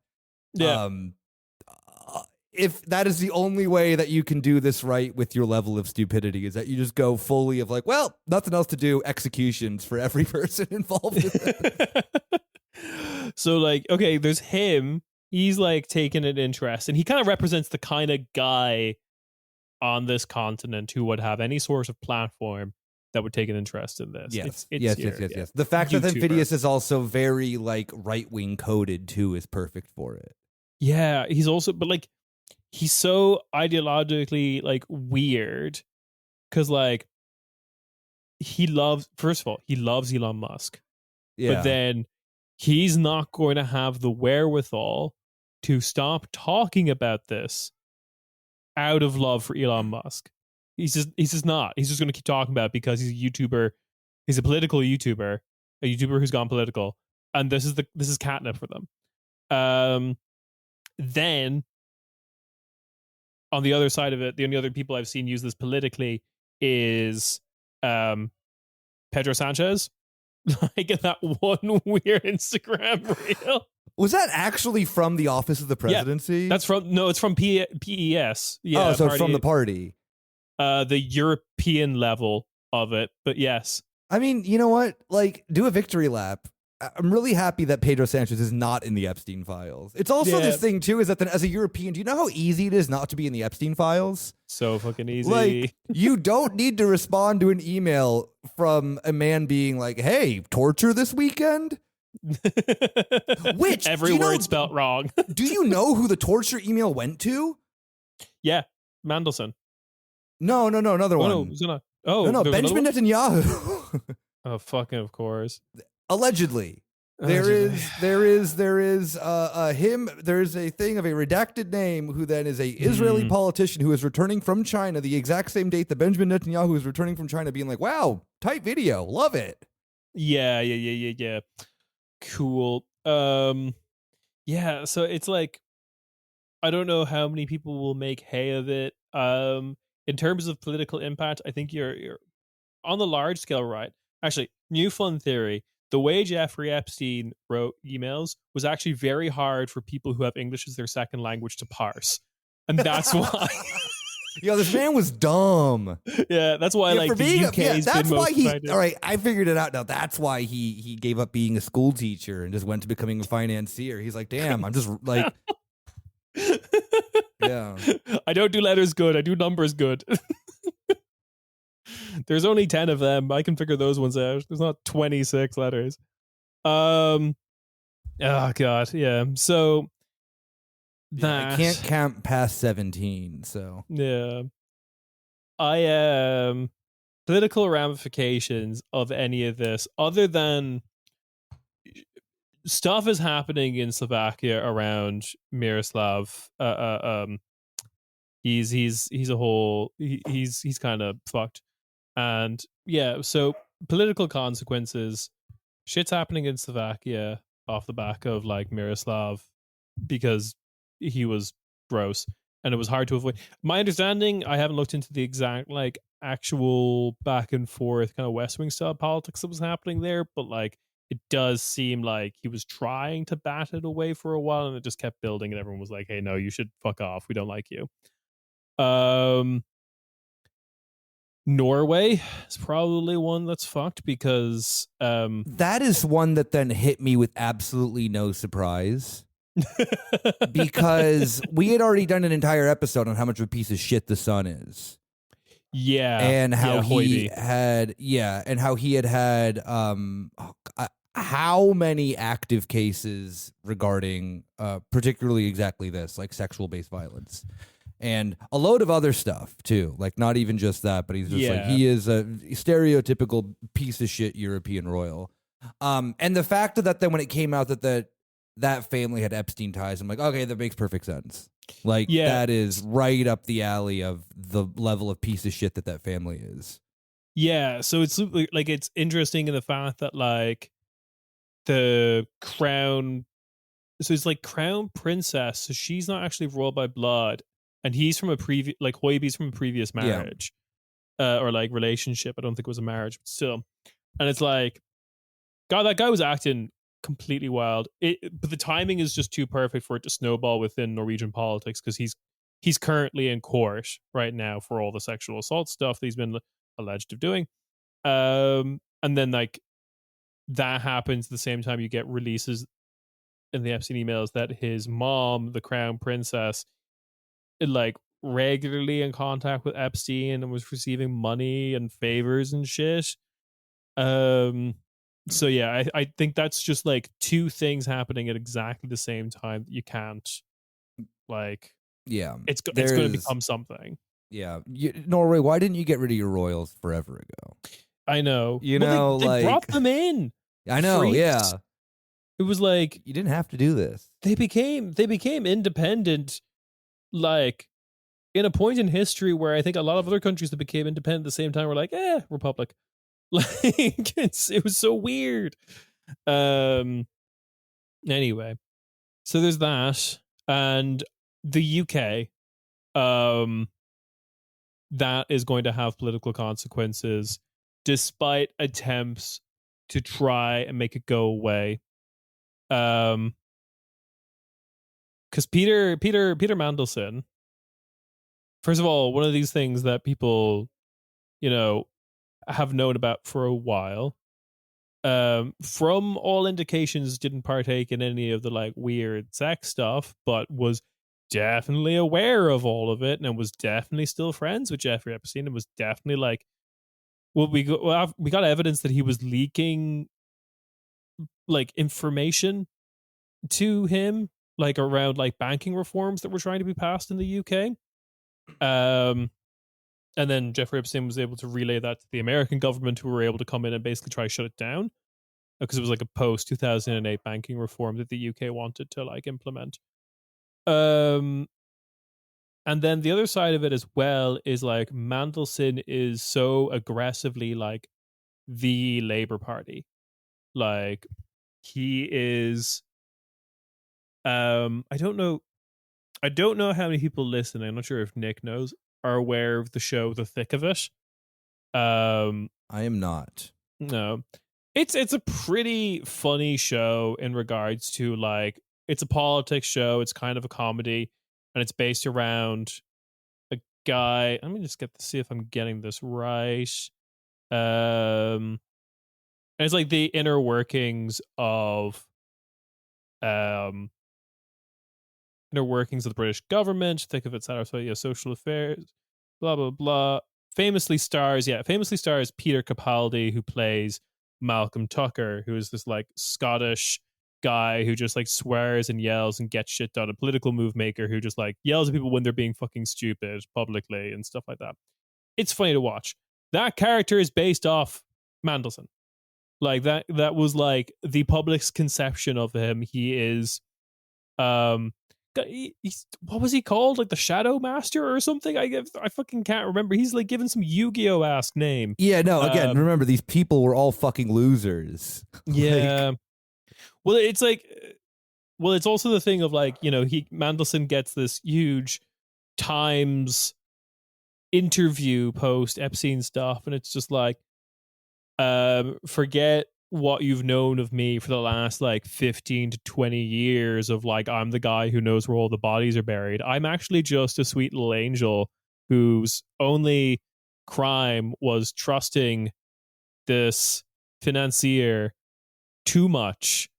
A: if that is the only way that you can do this right with your level of stupidity, is that you just go fully of like, well, nothing else to do, executions for every person involved in this.
B: So like, okay, there's him. He's like taking an interest, and he kind of represents the kind of guy on this continent who would have any sort of platform that would take an interest in this.
A: Yes, yes. The fact that Phidias is also very like right-wing coded too is perfect for it.
B: Yeah, he's also, but like, he's so ideologically like weird, because like first of all, he loves Elon Musk. Yeah. But then he's not going to have the wherewithal to stop talking about this out of love for Elon Musk. He's just not. He's just going to keep talking about it because he's a YouTuber. He's a political YouTuber, a YouTuber who's gone political, and this is catnip for them. Then on the other side of it, the only other people I've seen use this politically is Pedro Sanchez. Like that one weird Instagram reel.
A: Was that actually from the Office of the Presidency?
B: Yeah, it's from PES.
A: Yeah, so it's from the party.
B: The European level of it, but yes.
A: I mean, you know what? Like, do a victory lap. I'm really happy that Pedro Sanchez is not in the Epstein files. It's also this thing, too, is that then as a European, do you know how easy it is not to be in the Epstein files?
B: So fucking easy.
A: Like, you don't need to respond to an email from a man being like, hey, torture this weekend? Which
B: every word spelt wrong.
A: Do you know who the torture email went to?
B: Yeah, Mandelson.
A: No, another one.
B: No,
A: Benjamin Netanyahu.
B: Oh, fucking of course.
A: Allegedly. There is him. There's a thing of a redacted name who then is a Israeli politician who is returning from China the exact same date that Benjamin Netanyahu is returning from China, being like, "Wow, tight video, love it."
B: Yeah. Cool. Yeah. So it's like, I don't know how many people will make hay of it. In terms of political impact, I think you're on the large scale, right? Actually, new fun theory. The way Jeffrey Epstein wrote emails was actually very hard for people who have English as their second language to parse. And that's why.
A: Yo, this man was dumb.
B: Yeah, that's why like the UK
A: that's why he
B: effective.
A: All right, I figured it out now. That's why he gave up being a school teacher and just went to becoming a financier. He's like, damn, I'm just like yeah.
B: I don't do letters good, I do numbers good. There's only 10 of them. I can figure those ones out. There's not 26 letters. Oh god, yeah. So that
A: I can't count past 17, so
B: yeah. Political ramifications of any of this, other than stuff is happening in Slovakia around Miroslav. He's a whole he's kind of fucked. And yeah, so political consequences, shit's happening in Slovakia off the back of like Miroslav because he was gross and it was hard to avoid. My understanding, I haven't looked into the exact like actual back and forth kind of West Wing style politics that was happening there, but like it does seem like he was trying to bat it away for a while and it just kept building and everyone was like, hey, no, you should fuck off. We don't like you. Norway is probably one that's fucked because
A: that is one that then hit me with absolutely no surprise. Because we had already done an entire episode on how much of a piece of shit the Sun is.
B: Yeah.
A: And how he
B: Hoiby.
A: had how many active cases regarding particularly exactly this, like sexual based violence. And a load of other stuff too, like not even just that, but he's just like, he is a stereotypical piece of shit European royal. And the fact that then when it came out that family had Epstein ties, I'm like, okay, that makes perfect sense. Like that is right up the alley of the level of piece of shit that family is.
B: Yeah, so it's like it's interesting in the fact that like the crown, so it's like crown princess, so she's not actually royal by blood. And he's from a previous, like Hoiby's from a previous marriage, or like relationship. I don't think it was a marriage, but still. And it's like, God, that guy was acting completely wild. But the timing is just too perfect for it to snowball within Norwegian politics because he's currently in court right now for all the sexual assault stuff that he's been alleged of doing. And then like that happens at the same time you get releases in the Epstein emails that his mom, the crown princess, like regularly in contact with Epstein and was receiving money and favors and shit. So yeah, I think that's just like two things happening at exactly the same time that you can't like.
A: Yeah,
B: it's going to become something.
A: Yeah, Norway. Why didn't you get rid of your royals forever ago?
B: I know.
A: You know,
B: they
A: like
B: brought them in.
A: I know.
B: Freaks.
A: Yeah,
B: it was like
A: you didn't have to do this.
B: They became independent. Like in a point in history where I think a lot of other countries that became independent at the same time were like, republic. Like it was so weird. Anyway, so there's that, and the UK, that is going to have political consequences, despite attempts to try and make it go away. Because Peter Mandelson. First of all, one of these things that people, have known about for a while, from all indications didn't partake in any of the like weird sex stuff, but was definitely aware of all of it and was definitely still friends with Jeffrey Epstein and was definitely like, we got evidence that he was leaking like information to him, like around like banking reforms that were trying to be passed in the UK. And then Jeffrey Epstein was able to relay that to the American government, who were able to come in and basically try to shut it down. because it was like a post 2008 banking reform that the UK wanted to like implement. And then the other side of it as well is like Mandelson is so aggressively like the Labour Party. Like he is I don't know how many people listening, I'm not sure if Nick knows, are aware of the show The Thick of It.
A: I am not.
B: No. It's a pretty funny show in regards to like it's a politics show, it's kind of a comedy, and it's based around a guy. Let me just get to see if I'm getting this right. And it's like the inner workings of um the British government. Think of it, social affairs, blah blah blah. Famously stars Peter Capaldi, who plays Malcolm Tucker, who is this like Scottish guy who just like swears and yells and gets shit done, a political move maker who just like yells at people when they're being fucking stupid publicly and stuff like that. It's funny to watch. That character is based off Mandelson. Like that was like the public's conception of him. He is what was he called? Like the Shadow Master or something? I fucking can't remember. He's like given some Yu-Gi-Oh ask name.
A: Yeah, no. Again, remember these people were all fucking losers.
B: Yeah. Well, it's like, it's also the thing of like, you know, Mandelson gets this huge Times interview post Epstein stuff, and it's just like, forget what you've known of me for the last like 15 to 20 years of like I'm the guy who knows where all the bodies are buried. I'm actually just a sweet little angel whose only crime was trusting this financier too much.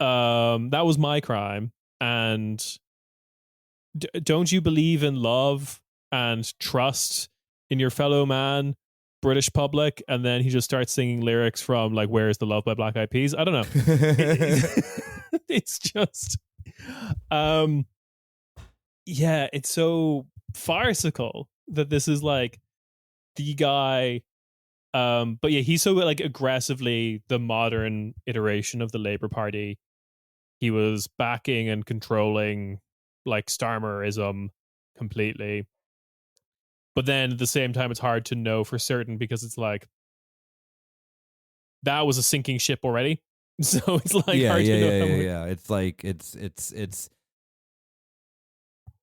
B: That was my crime. And don't you believe in love and trust in your fellow man, British public? And then he just starts singing lyrics from like Where's the Love by Black Eyed Peas. I don't know. It's just yeah, it's so farcical that this is like the guy, but yeah, he's so like aggressively the modern iteration of the Labour Party. He was backing and controlling like Starmerism completely. But then at the same time, it's hard to know for certain because it's like that was a sinking ship already. So it's like hard to know.
A: Yeah. It's like it's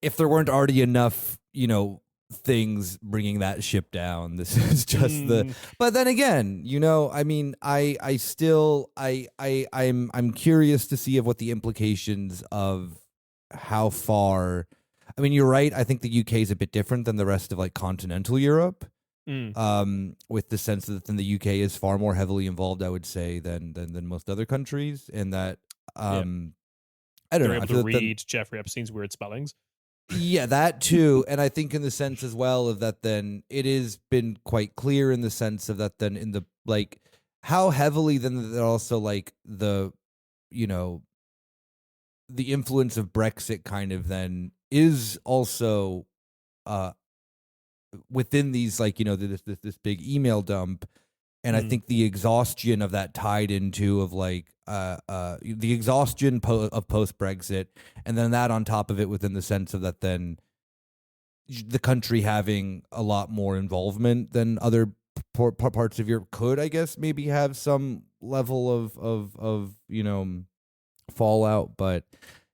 A: if there weren't already enough, you know, things bringing that ship down, this is just the. But then again, you know, I mean, I'm curious to see of what the implications of how far. I mean, you're right. I think the UK is a bit different than the rest of like continental Europe, with the sense that then the UK is far more heavily involved, I would say, than most other countries, and that I don't know.
B: Able to read Jeffrey Epstein's weird spellings.
A: Yeah, that too, and I think in the sense as well of that, then it has been quite clear in the sense of that, then in the like how heavily then they're also like the, you know, the influence of Brexit kind of then is also within these, like, you know, this big email dump, and I think the exhaustion of that tied into of like the exhaustion of post Brexit, and then that on top of it within the sense of that then the country having a lot more involvement than other parts of Europe could, I guess, maybe have some level of you know, fallout, but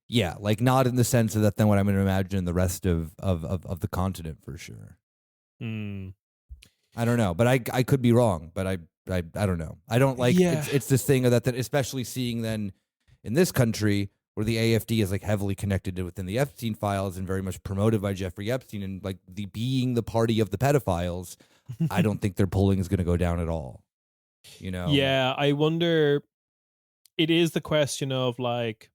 A: yeah, like not in the sense of that then what I'm going to imagine the rest of the continent for sure. I don't know, but I could be wrong, but I don't know. I don't like it's this thing of that especially seeing then in this country where the AFD is like heavily connected to within the Epstein files and very much promoted by Jeffrey Epstein and like being the party of the pedophiles. I don't think their polling is going to go down at all. You know?
B: Yeah, I wonder. It is the question of like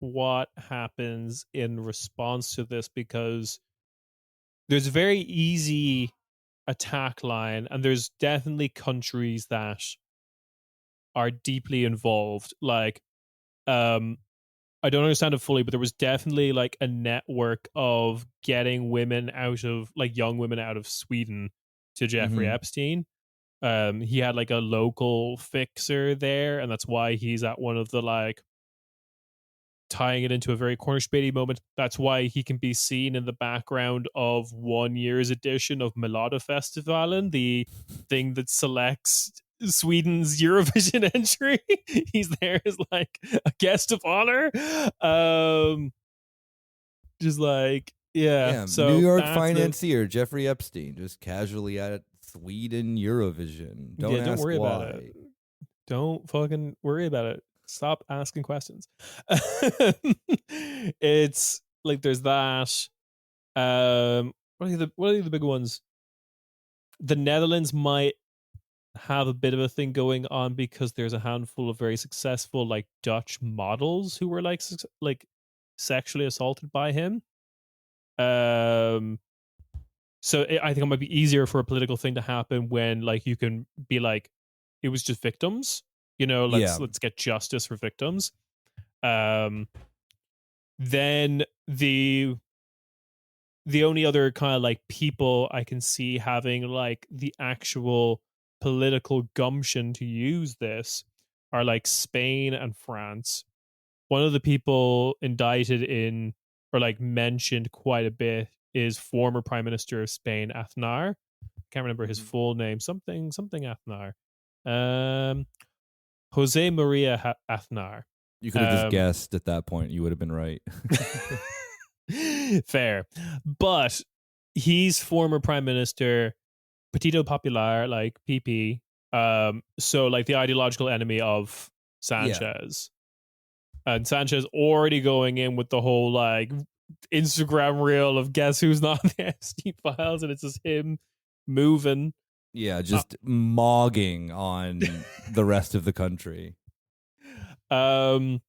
B: what happens in response to this, because there's a very easy attack line, and there's definitely countries that are deeply involved. Like, I don't understand it fully, but there was definitely like a network of getting women out of like young women out of Sweden to Jeffrey Epstein. He had like a local fixer there, and that's why he's at one of the like tying it into a very Cornish Späti moment. That's why he can be seen in the background of 1 year's edition of Melodifestivalen, the thing that selects Sweden's Eurovision entry. He's there as like a guest of honor. Just like, yeah. So
A: New York financier Jeffrey Epstein just casually at Sweden Eurovision. Don't worry
B: about it. Don't fucking worry about it. Stop asking questions. It's like there's that. What are the big ones? The Netherlands might have a bit of a thing going on because there's a handful of very successful like Dutch models who were like sexually assaulted by him. So I think it might be easier for a political thing to happen when like you can be like, it was just victims. Let's get justice for victims. Then the only other kind of like people I can see having like the actual political gumption to use this are like Spain and France. One of the people indicted in or like mentioned quite a bit is former Prime Minister of Spain, Aznar. Can't remember his full name. Something Aznar. Jose Maria Aznar.
A: You could have just guessed at that point. You would have been right.
B: Fair. But he's former prime minister, Partido Popular, like PP. So like the ideological enemy of Sanchez. Yeah. And Sanchez already going in with the whole like Instagram reel of guess who's not in the SD files, and it's just him moving.
A: Yeah, just mogging on the rest of the country.
B: So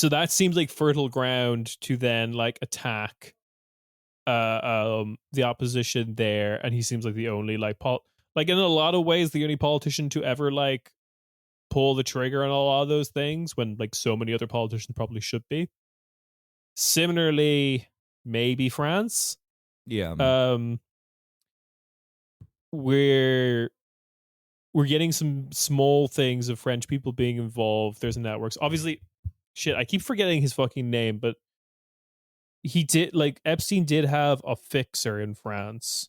B: that seems like fertile ground to then like attack the opposition there, and he seems like the only like in a lot of ways the only politician to ever like pull the trigger on a lot of those things when like so many other politicians probably should be. Similarly, maybe France.
A: Yeah.
B: We're getting some small things of French people being involved. There's networks. Obviously, shit, I keep forgetting his fucking name, but he did, like, Epstein did have a fixer in France.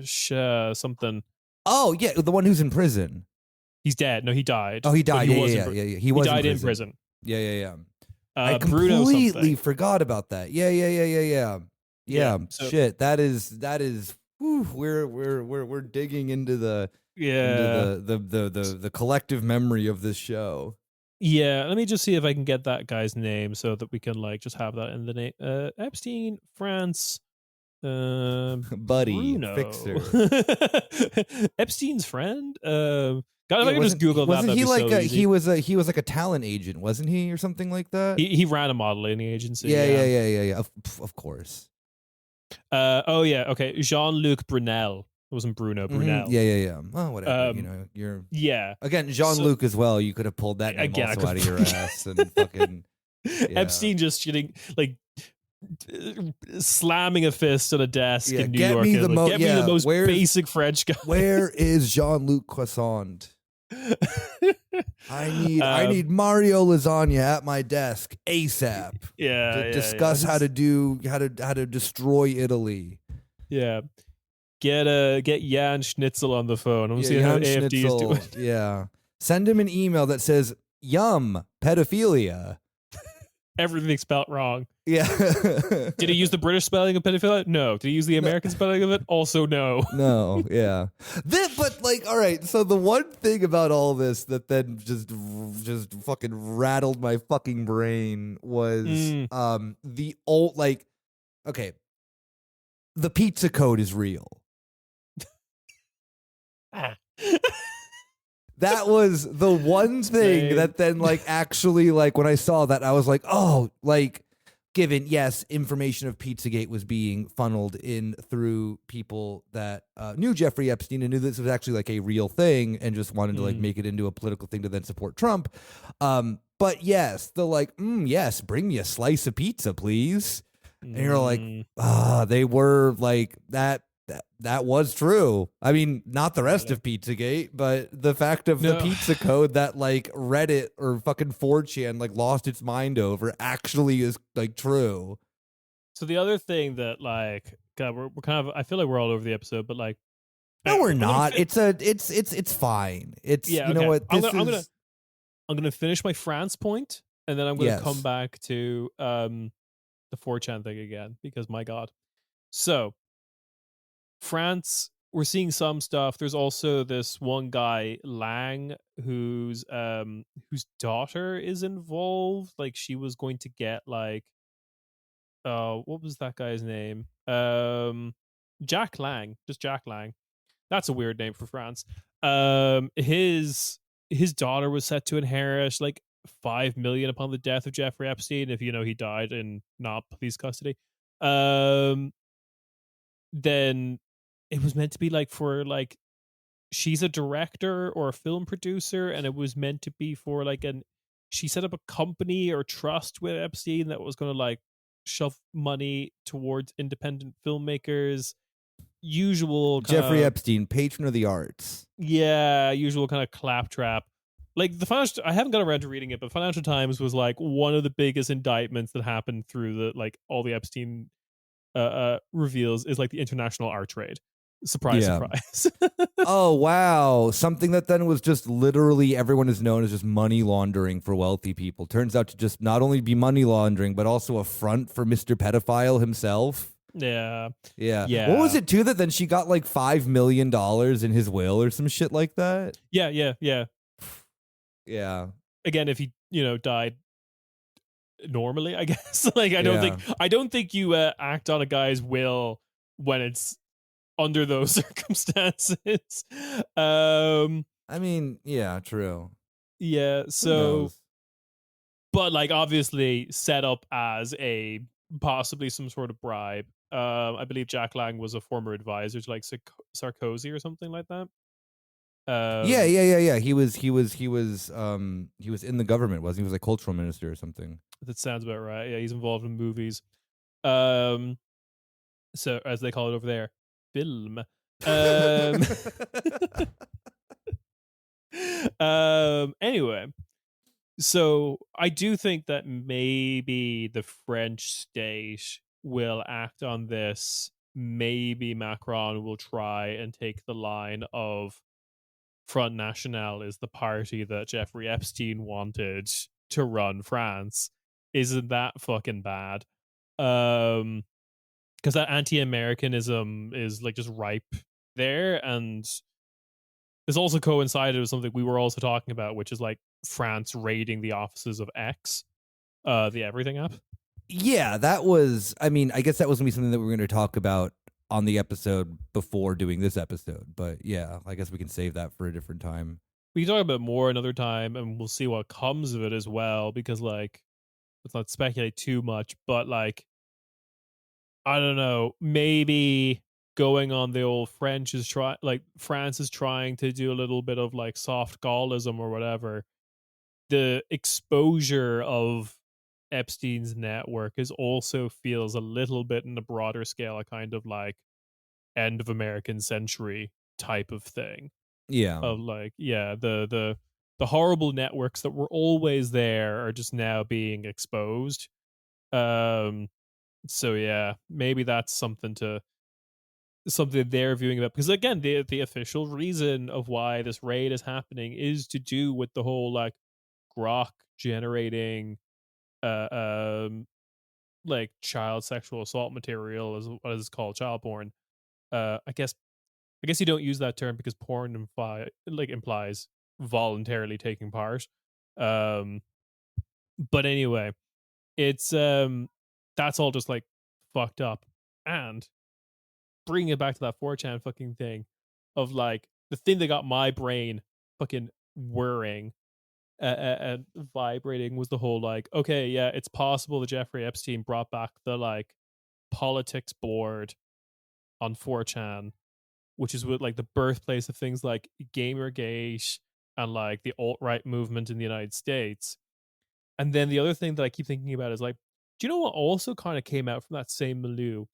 B: Something.
A: Oh, yeah, the one who's in prison.
B: He's dead. No, he died.
A: Oh, he died. Yeah. He
B: died in prison.
A: Yeah. I completely forgot about that. Yeah. So, shit, that is. Whew, we're digging into the collective memory of this show.
B: Yeah, let me just see if I can get that guy's name so that we can like just have that in the name. Epstein, France,
A: buddy,
B: Bruno.
A: fixer,
B: Epstein's friend. God, if I could just Google that.
A: Wasn't he like so he was like a talent agent, wasn't he, or something like that?
B: He ran a modeling agency.
A: Yeah. Of course.
B: Oh yeah. Okay. Jean-Luc Brunel. It wasn't Bruno. Brunel.
A: Yeah. Oh, whatever. You're again Jean-Luc as well. You could have pulled that name also out of your ass and fucking. Yeah.
B: Epstein just getting like slamming a fist on a desk in New York.
A: Get me the
B: most basic French guy.
A: Where is Jean-Luc Croissant? I need Mario Lasagna at my desk ASAP. To discuss how to destroy Italy.
B: Yeah. Get Jan Schnitzel on the phone. I'm seeing how AFD is doing.
A: Yeah. Send him an email that says "Yum, pedophilia."
B: Everything spelled wrong.
A: Yeah.
B: Did he use the British spelling of pedophilia? No. Did he use the American spelling of it? Also no.
A: No, yeah. But like, all right, so the one thing about all this that then just fucking rattled my fucking brain was the old, like, okay, the pizza code is real. That was the one thing that then, like, actually, like, when I saw that, I was like, oh, like, given, yes, information of Pizzagate was being funneled in through people that knew Jeffrey Epstein and knew this was actually, like, a real thing and just wanted to, like, make it into a political thing to then support Trump. But, yes, the, like, yes, bring me a slice of pizza, please. And you're like, they were, like, that that was true. I mean, not the rest
B: Really?
A: of Pizzagate, but the fact of the
B: No.
A: pizza code that like Reddit or fucking 4chan like lost its mind over actually is like true.
B: So the other thing that like, God, we're kind of, I feel like we're all over the episode, but like,
A: No, we're
B: I'm gonna
A: not. It's fine. It's
B: yeah,
A: you know
B: okay.
A: what this is.
B: I'm gonna finish my France point, and then I'm gonna come
A: Yes.
B: back to the 4chan thing again because my God. So France, we're seeing some stuff. There's also this one guy Lang whose daughter is involved. Like she was going to get like what was that guy's name? Jack Lang, just Jack Lang. That's a weird name for France. His daughter was set to inherit like 5 million upon the death of Jeffrey Epstein. If you know he died in not police custody. Then it was meant to be like for like she's a director or a film producer, and it was meant to be for like she set up a company or trust with Epstein that was going to like shove money towards independent filmmakers. Usual kind
A: Jeffrey
B: of
A: Epstein, patron of the arts.
B: usual kind of claptrap. Like the financial, I haven't got around to reading it, but Financial Times was like one of the biggest indictments that happened through the like all the Epstein reveals is like the international art trade. Surprise,
A: Yeah.
B: surprise.
A: Oh wow, something that then was just literally everyone is known as just money laundering for wealthy people turns out to just not only be money laundering but also a front for Mr. Pedophile himself.
B: Yeah.
A: Yeah.
B: Yeah.
A: What was it too that then she got like $5 million in his will or some shit like that?
B: Yeah.
A: Yeah.
B: Again, if he, died normally, I guess. Like I don't think you act on a guy's will when it's under those circumstances.
A: I mean, yeah, true.
B: Yeah,
A: Who
B: so
A: knows?
B: but like obviously set up as a possibly some sort of bribe. I believe Jack Lang was a former advisor to like Sarkozy or something like that.
A: Yeah. He was in the government, wasn't he? He was like cultural minister or something.
B: That sounds about right. Yeah, he's involved in movies. So as they call it over there, film. Anyway, so I do think that maybe the French state will act on this. Maybe Macron will try and take the line of Front National is the party that Jeffrey Epstein wanted to run France. Isn't that fucking bad? Because that anti-Americanism is like just ripe there, and this also coincided with something we were also talking about, which is like France raiding the offices of X, the Everything app.
A: Yeah, that was. I mean, I guess that was gonna be something that we're going to talk about on the episode before doing this episode. But yeah, I guess we can save that for a different time.
B: We can talk about more another time, and we'll see what comes of it as well. Because like, let's not speculate too much, but like, I don't know, maybe going on the old France is trying to do a little bit of like soft Gaullism or whatever. The exposure of Epstein's network is also feels a little bit in a broader scale, a kind of like end of American century type of thing.
A: Yeah.
B: Of like, yeah, the horrible networks that were always there are just now being exposed. So yeah, maybe that's something they're viewing about, because again, the official reason of why this raid is happening is to do with the whole like grok generating like child sexual assault material, is what is called, child porn. I guess you don't use that term because porn implies voluntarily taking part. But anyway, it's that's all just like fucked up. And bringing it back to that 4chan fucking thing of like the thing that got my brain fucking whirring and vibrating was the whole like, okay, yeah, it's possible that Jeffrey Epstein brought back the like politics board on 4chan, which is with like the birthplace of things like Gamergate and like the alt-right movement in the United States. And then the other thing that I keep thinking about is like, do you know what also kind of came out from that same milieu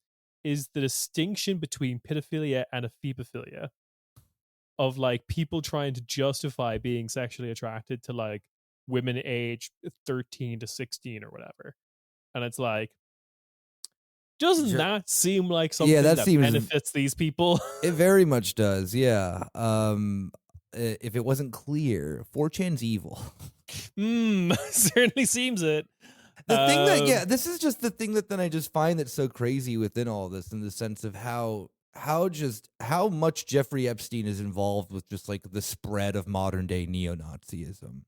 B: is the distinction between pedophilia and ephebophilia, of like people trying to justify being sexually attracted to like women age 13 to 16 or whatever. And it's like, doesn't that seem like something that benefits these people?
A: It very much does, yeah. If it wasn't clear, 4chan's evil.
B: Certainly seems it.
A: The thing that, this is just the thing that then I just find that's so crazy within all this, in the sense of how much Jeffrey Epstein is involved with just like the spread of modern day neo-Nazism.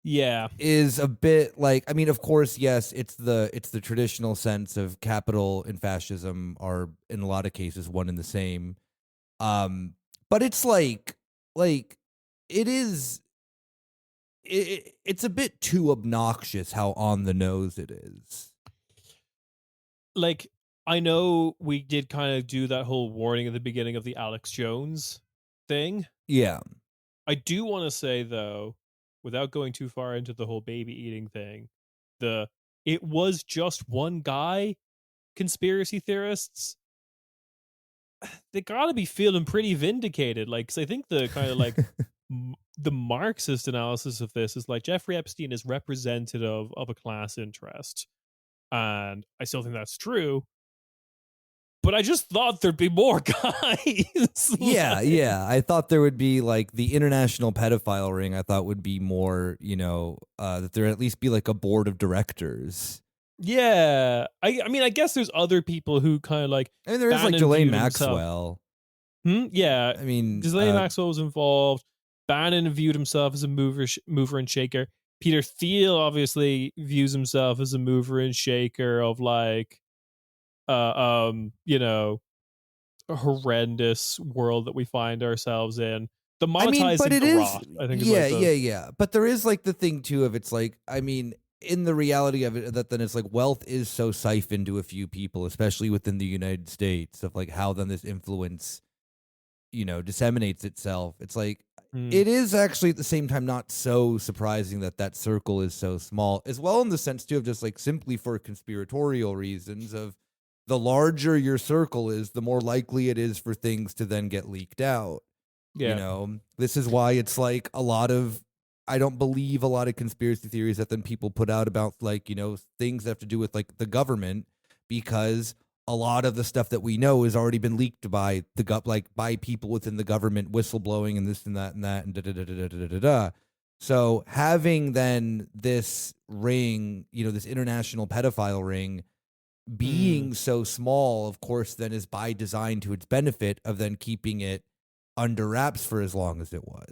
B: Yeah,
A: is a bit like, I mean, of course, yes, it's the traditional sense of capital and fascism are in a lot of cases one and the same. But it's like it's a bit too obnoxious how on the nose it is.
B: Like, I know we did kind of do that whole warning at the beginning of the Alex Jones thing.
A: Yeah.
B: I do want to say, though, without going too far into the whole baby eating thing, it was just one guy conspiracy theorists, they gotta be feeling pretty vindicated. Like, cause I think the kind of like the Marxist analysis of this is like Jeffrey Epstein is representative of a class interest. And I still think that's true. But I just thought there'd be more guys.
A: Yeah. I thought there would be like the international pedophile ring. I thought would be more, that there at least be like a board of directors.
B: Yeah. I mean, I guess there's other people who kind of like.
A: I mean, there is like Ghislaine Maxwell.
B: Yeah.
A: I mean,
B: Ghislaine Maxwell was involved. Bannon viewed himself as a mover and shaker. Peter Thiel obviously views himself as a mover and shaker of like, a horrendous world that we find ourselves in. The monetizing the rot, I think.
A: Yeah. But there is like the thing too of, it's like, I mean, in the reality of it, that then it's like wealth is so siphoned to a few people, especially within the United States, of like how then this influence, disseminates itself. It's like, it is actually at the same time not so surprising that circle is so small, as well, in the sense too of just like simply for conspiratorial reasons of, the larger your circle is, the more likely it is for things to then get leaked out.
B: Yeah.
A: This is why it's like I don't believe a lot of conspiracy theories that then people put out about like, things that have to do with like the government, because a lot of the stuff that we know has already been leaked by by people within the government, whistleblowing and this and that and da da da da da da da. So having then this ring, this international pedophile ring, being so small, of course, then is by design to its benefit of then keeping it under wraps for as long as it was.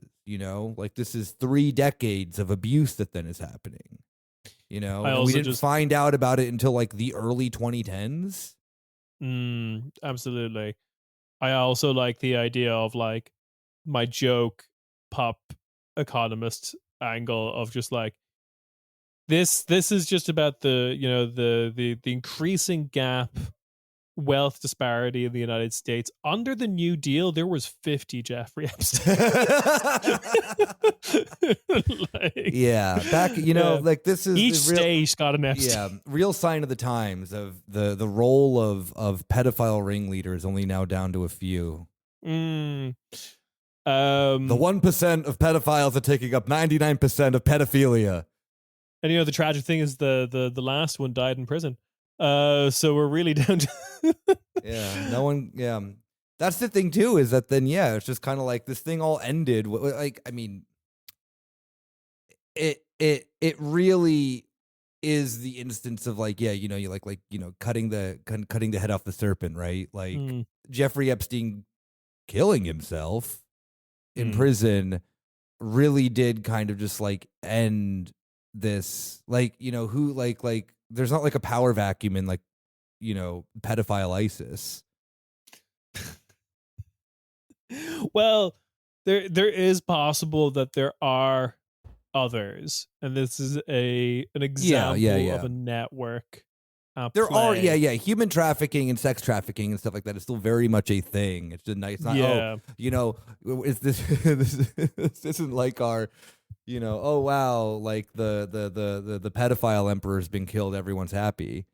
A: Like this is 3 decades of abuse that then is happening. And we didn't find out about it until like the early 2010s.
B: Absolutely. I also like the idea of like my joke pop economist angle of just like, this is just about the increasing gap, wealth disparity in the United States. Under the New Deal, there was 50 Jeffrey Epstein.
A: Back, like this is
B: each state got an Epstein.
A: Yeah, real sign of the times of the role of pedophile ringleaders only now down to a few.
B: The
A: 1% of pedophiles are taking up 99% of pedophilia.
B: And the tragic thing is the last one died in prison. So we're really down to
A: no one. Yeah, that's the thing too. Is that then? Yeah, it's just kind of like this thing all ended. Like, I mean, it really is the instance of like, you cutting the head off the serpent, right? Like Jeffrey Epstein killing himself in prison really did kind of just like end this, like, who like there's not like a power vacuum in like, pedophile ISIS.
B: Well, there is possible that there are others, and this is an example of a network.
A: There are human trafficking and sex trafficking and stuff like that is still very much a thing. It's just nice. Not, is this this isn't like our, oh wow, like the pedophile emperor's been killed, everyone's happy.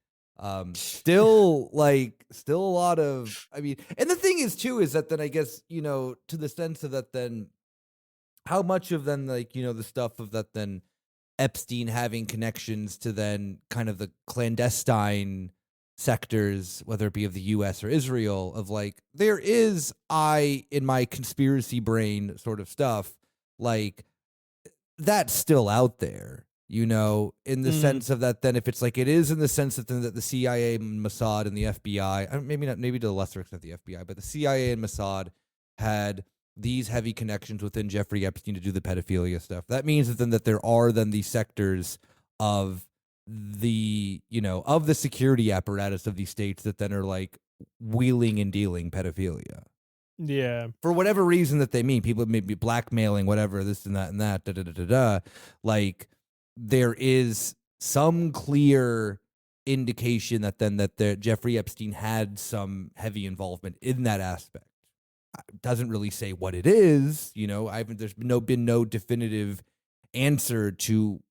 A: Still a lot of, I mean, and the thing is too, is that then I guess, to the sense of that, then how much of then, like, the stuff of that, then Epstein having connections to then kind of the clandestine sectors, whether it be of the US or Israel, of like, there is, in my conspiracy brain sort of stuff, like, that's still out there, in the sense of that, then if it's like, it is in the sense that then that the CIA, Mossad, and the FBI, maybe not, maybe to a lesser extent the FBI, but the CIA and Mossad had these heavy connections within Jeffrey Epstein to do the pedophilia stuff. That means that then that there are then these sectors of the, of the security apparatus of these states that then are like wheeling and dealing pedophilia.
B: Yeah.
A: For whatever reason that they mean, people may be blackmailing, whatever, this and that, da da da da da. Like, there is some clear indication that then that Jeffrey Epstein had some heavy involvement in that aspect. Doesn't really say what it is, there's been no definitive answer to,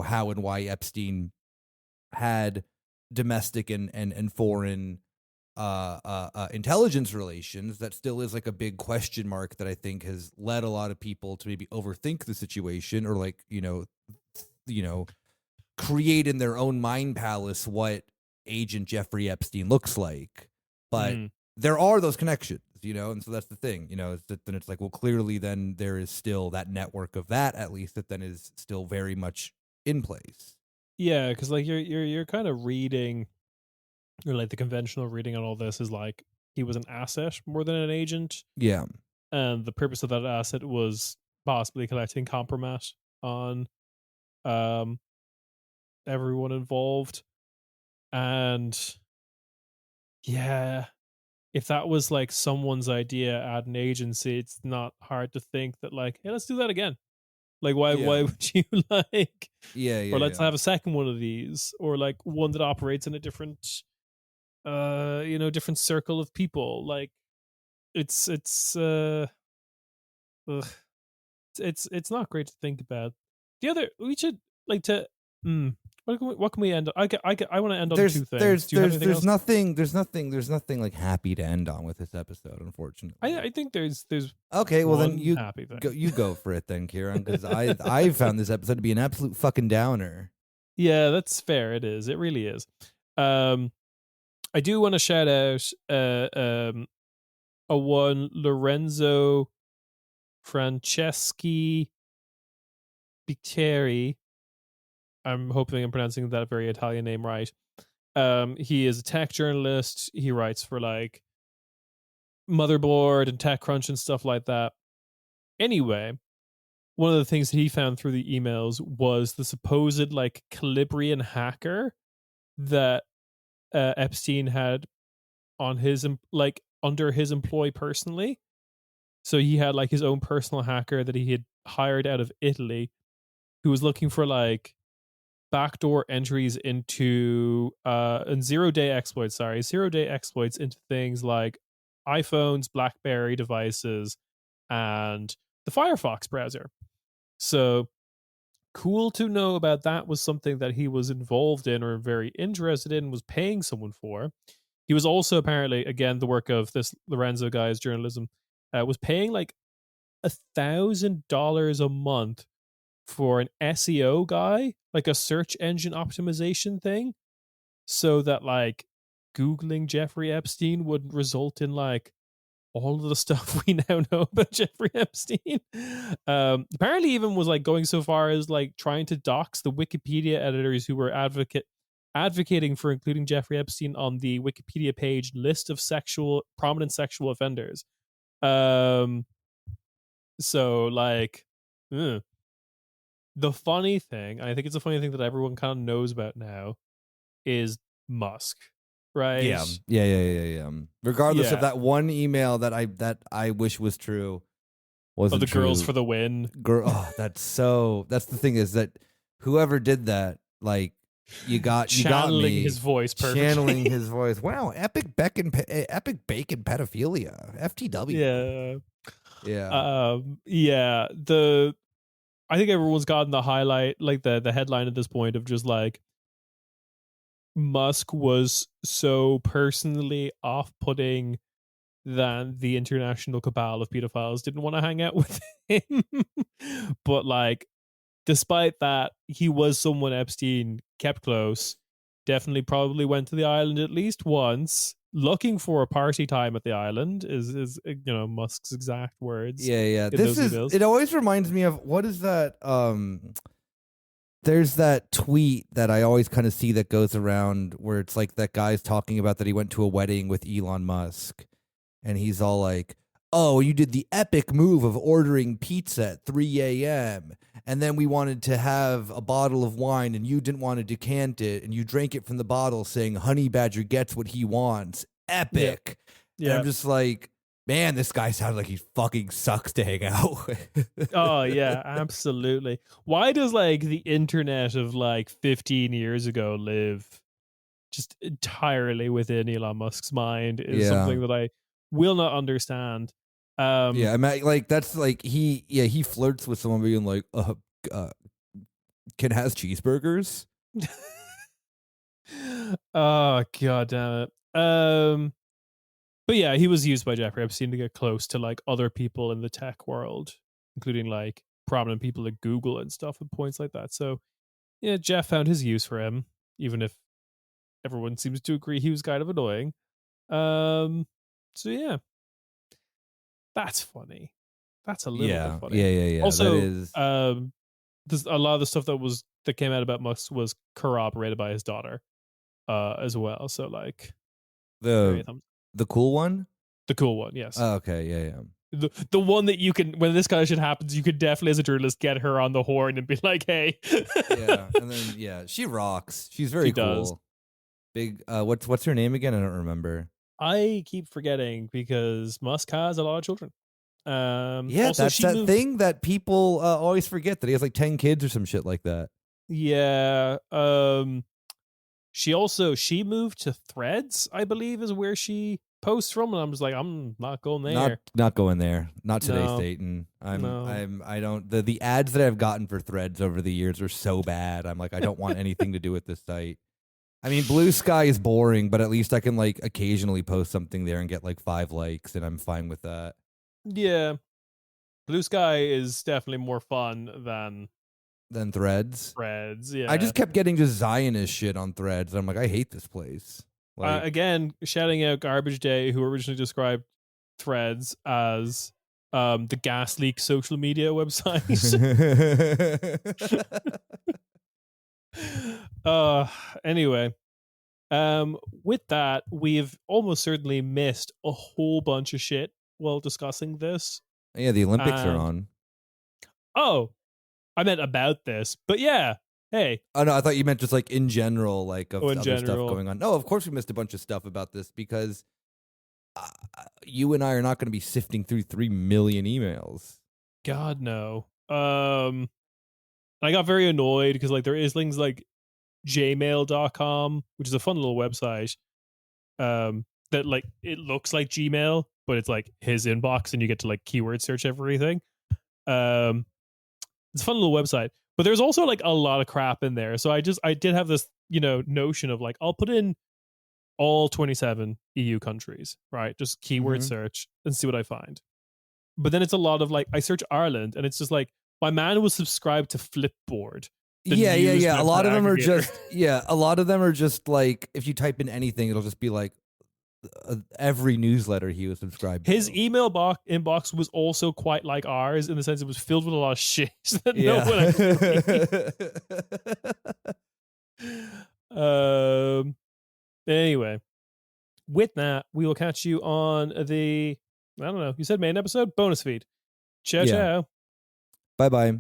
A: how and why Epstein had domestic and foreign intelligence relations. That still is like a big question mark that I think has led a lot of people to maybe overthink the situation, or like, create in their own mind palace what Agent Jeffrey Epstein looks like. But there are those connections, and so that's the thing, then it's like, well, clearly then there is still that network of that, at least, that then is still very much in place.
B: Yeah, because like you're kind of reading, or like the conventional reading on all this is like he was an asset more than an agent.
A: Yeah.
B: And the purpose of that asset was possibly collecting compromise on everyone involved. And yeah, if that was like someone's idea at an agency, it's not hard to think that like, hey, let's do that again. Like, why would you like, or let's have a second one of these, or like one that operates in a different different circle of people. Like, it's not great to think about. The other, we should like to what can we end on? I want to end on two things.
A: There's nothing like happy to end on with this episode, unfortunately.
B: I think there's
A: okay. Well, then you go for it then, Ciarán, because I found this episode to be an absolute fucking downer.
B: Yeah, that's fair. It is. It really is. I do want to shout out a one Lorenzo Franceschi Bicchieri. I'm hoping I'm pronouncing that very Italian name right. He is a tech journalist. He writes for like Motherboard and TechCrunch and stuff like that. Anyway, one of the things that he found through the emails was the supposed like Calibrian hacker that Epstein had on his like under his employ personally. So he had like his own personal hacker that he had hired out of Italy, who was looking for like backdoor entries into and zero-day exploits into things like iPhones, BlackBerry devices, and the Firefox browser. So cool to know about that. Was something that he was involved in or very interested in, was paying someone for. He was also apparently, again, the work of this Lorenzo guy's journalism, was paying like $1,000 a month for an SEO guy, like a search engine optimization thing, so that like Googling Jeffrey Epstein would result in like all of the stuff we now know about Jeffrey Epstein. Apparently even was like going so far as like trying to dox the Wikipedia editors who were advocating for including Jeffrey Epstein on the Wikipedia page list of prominent sexual offenders. So like, the funny thing, I think it's a funny thing that everyone kind of knows about now, is Musk, right?
A: Yeah. Regardless of that one email that I wish was true, wasn't
B: the
A: true.
B: girls for the win.
A: That's the thing, is that whoever did that, like, you got me
B: his voice perfectly.
A: Channeling his voice. Wow, epic bacon pedophilia. FTW.
B: Yeah. I think everyone's gotten the highlight, like the headline at this point of just like Musk was so personally off-putting that the international cabal of pedophiles didn't want to hang out with him. But like, despite that, he was someone Epstein kept close. Definitely probably went to the island at least once, looking for a party time at the island is Musk's exact words
A: Yeah.
B: in those emails.
A: It always reminds me of, what is that? There's that tweet that I always kind of see that goes around where it's like that guy's talking about that he went to a wedding with Elon Musk, and he's all like, "Oh, you did the epic move of ordering pizza at 3 a.m. and then we wanted to have a bottle of wine and you didn't want to decant it and you drank it from the bottle saying Honey Badger gets what he wants. Epic." Yeah. And I'm just like, man, this guy sounds like he fucking sucks to hang out with.
B: Oh yeah, absolutely. Why does like the internet of like 15 years ago live just entirely within Elon Musk's mind is something that I will not understand.
A: Yeah, I mean, like that's like he flirts with someone being like, can has cheeseburgers.
B: Oh god damn it. But yeah, he was used by Jeffrey Epstein to get close to like other people in the tech world, including like prominent people at Google and stuff at points like that. So yeah, Jeff found his use for him, even if everyone seems to agree he was kind of annoying. So yeah, that's funny. That's a little bit funny.
A: Yeah.
B: Also,
A: that is...
B: a lot of the stuff that came out about Musk was corroborated by his daughter, as well. So like
A: the cool one,
B: yes.
A: Oh, okay, yeah.
B: The one that you can, when this kind of shit happens, you could definitely as a journalist get her on the horn and be like, "Hey."
A: Yeah, and then she rocks. She's very cool. Does. Big. What's her name again? I don't remember.
B: I keep forgetting because Musk has a lot of children.
A: Yeah, also, that's that thing that people always forget, that he has like 10 kids or some shit like that.
B: Yeah. She moved to Threads, I believe, is where she posts from, and I'm just like, I'm not going there.
A: Not going there. Not today, Satan. I don't. The ads that I've gotten for Threads over the years are so bad. I'm like, I don't want anything to do with this site. I mean, Blue Sky is boring, but at least I can like occasionally post something there and get like 5 likes, and I'm fine with that.
B: Yeah, Blue Sky is definitely more fun than
A: Threads.
B: Threads, yeah.
A: I just kept getting just Zionist shit on Threads. I'm like, I hate this place. Like,
B: again, shouting out Garbage Day, who originally described Threads as the gas leak social media website. Anyway, with that, we've almost certainly missed a whole bunch of shit while discussing this.
A: Yeah, the Olympics are on.
B: Oh, I meant about this, but yeah. Hey.
A: Oh no, I thought you meant just like in general, like of other stuff going on. No, of course we missed a bunch of stuff about this because you and I are not going to be sifting through 3 million emails.
B: God no. I got very annoyed because like there is things like jmail.com, which is a fun little website. That like it looks like Gmail, but it's like his inbox and you get to like keyword search everything. It's a fun little website, but there's also like a lot of crap in there. So I did have this, notion of like, I'll put in all 27 EU countries, right? Just keyword search and see what I find. But then it's a lot of like, I search Ireland and it's just like, my man was subscribed to Flipboard.
A: Yeah. A lot of them are just like, if you type in anything, it'll just be like every newsletter he was subscribed
B: His
A: to.
B: email inbox was also quite like ours in the sense it was filled with a lot of shit that no one actually anyway, with that, we will catch you on the, I don't know, you said main episode? Bonus feed. Ciao.
A: Bye-bye.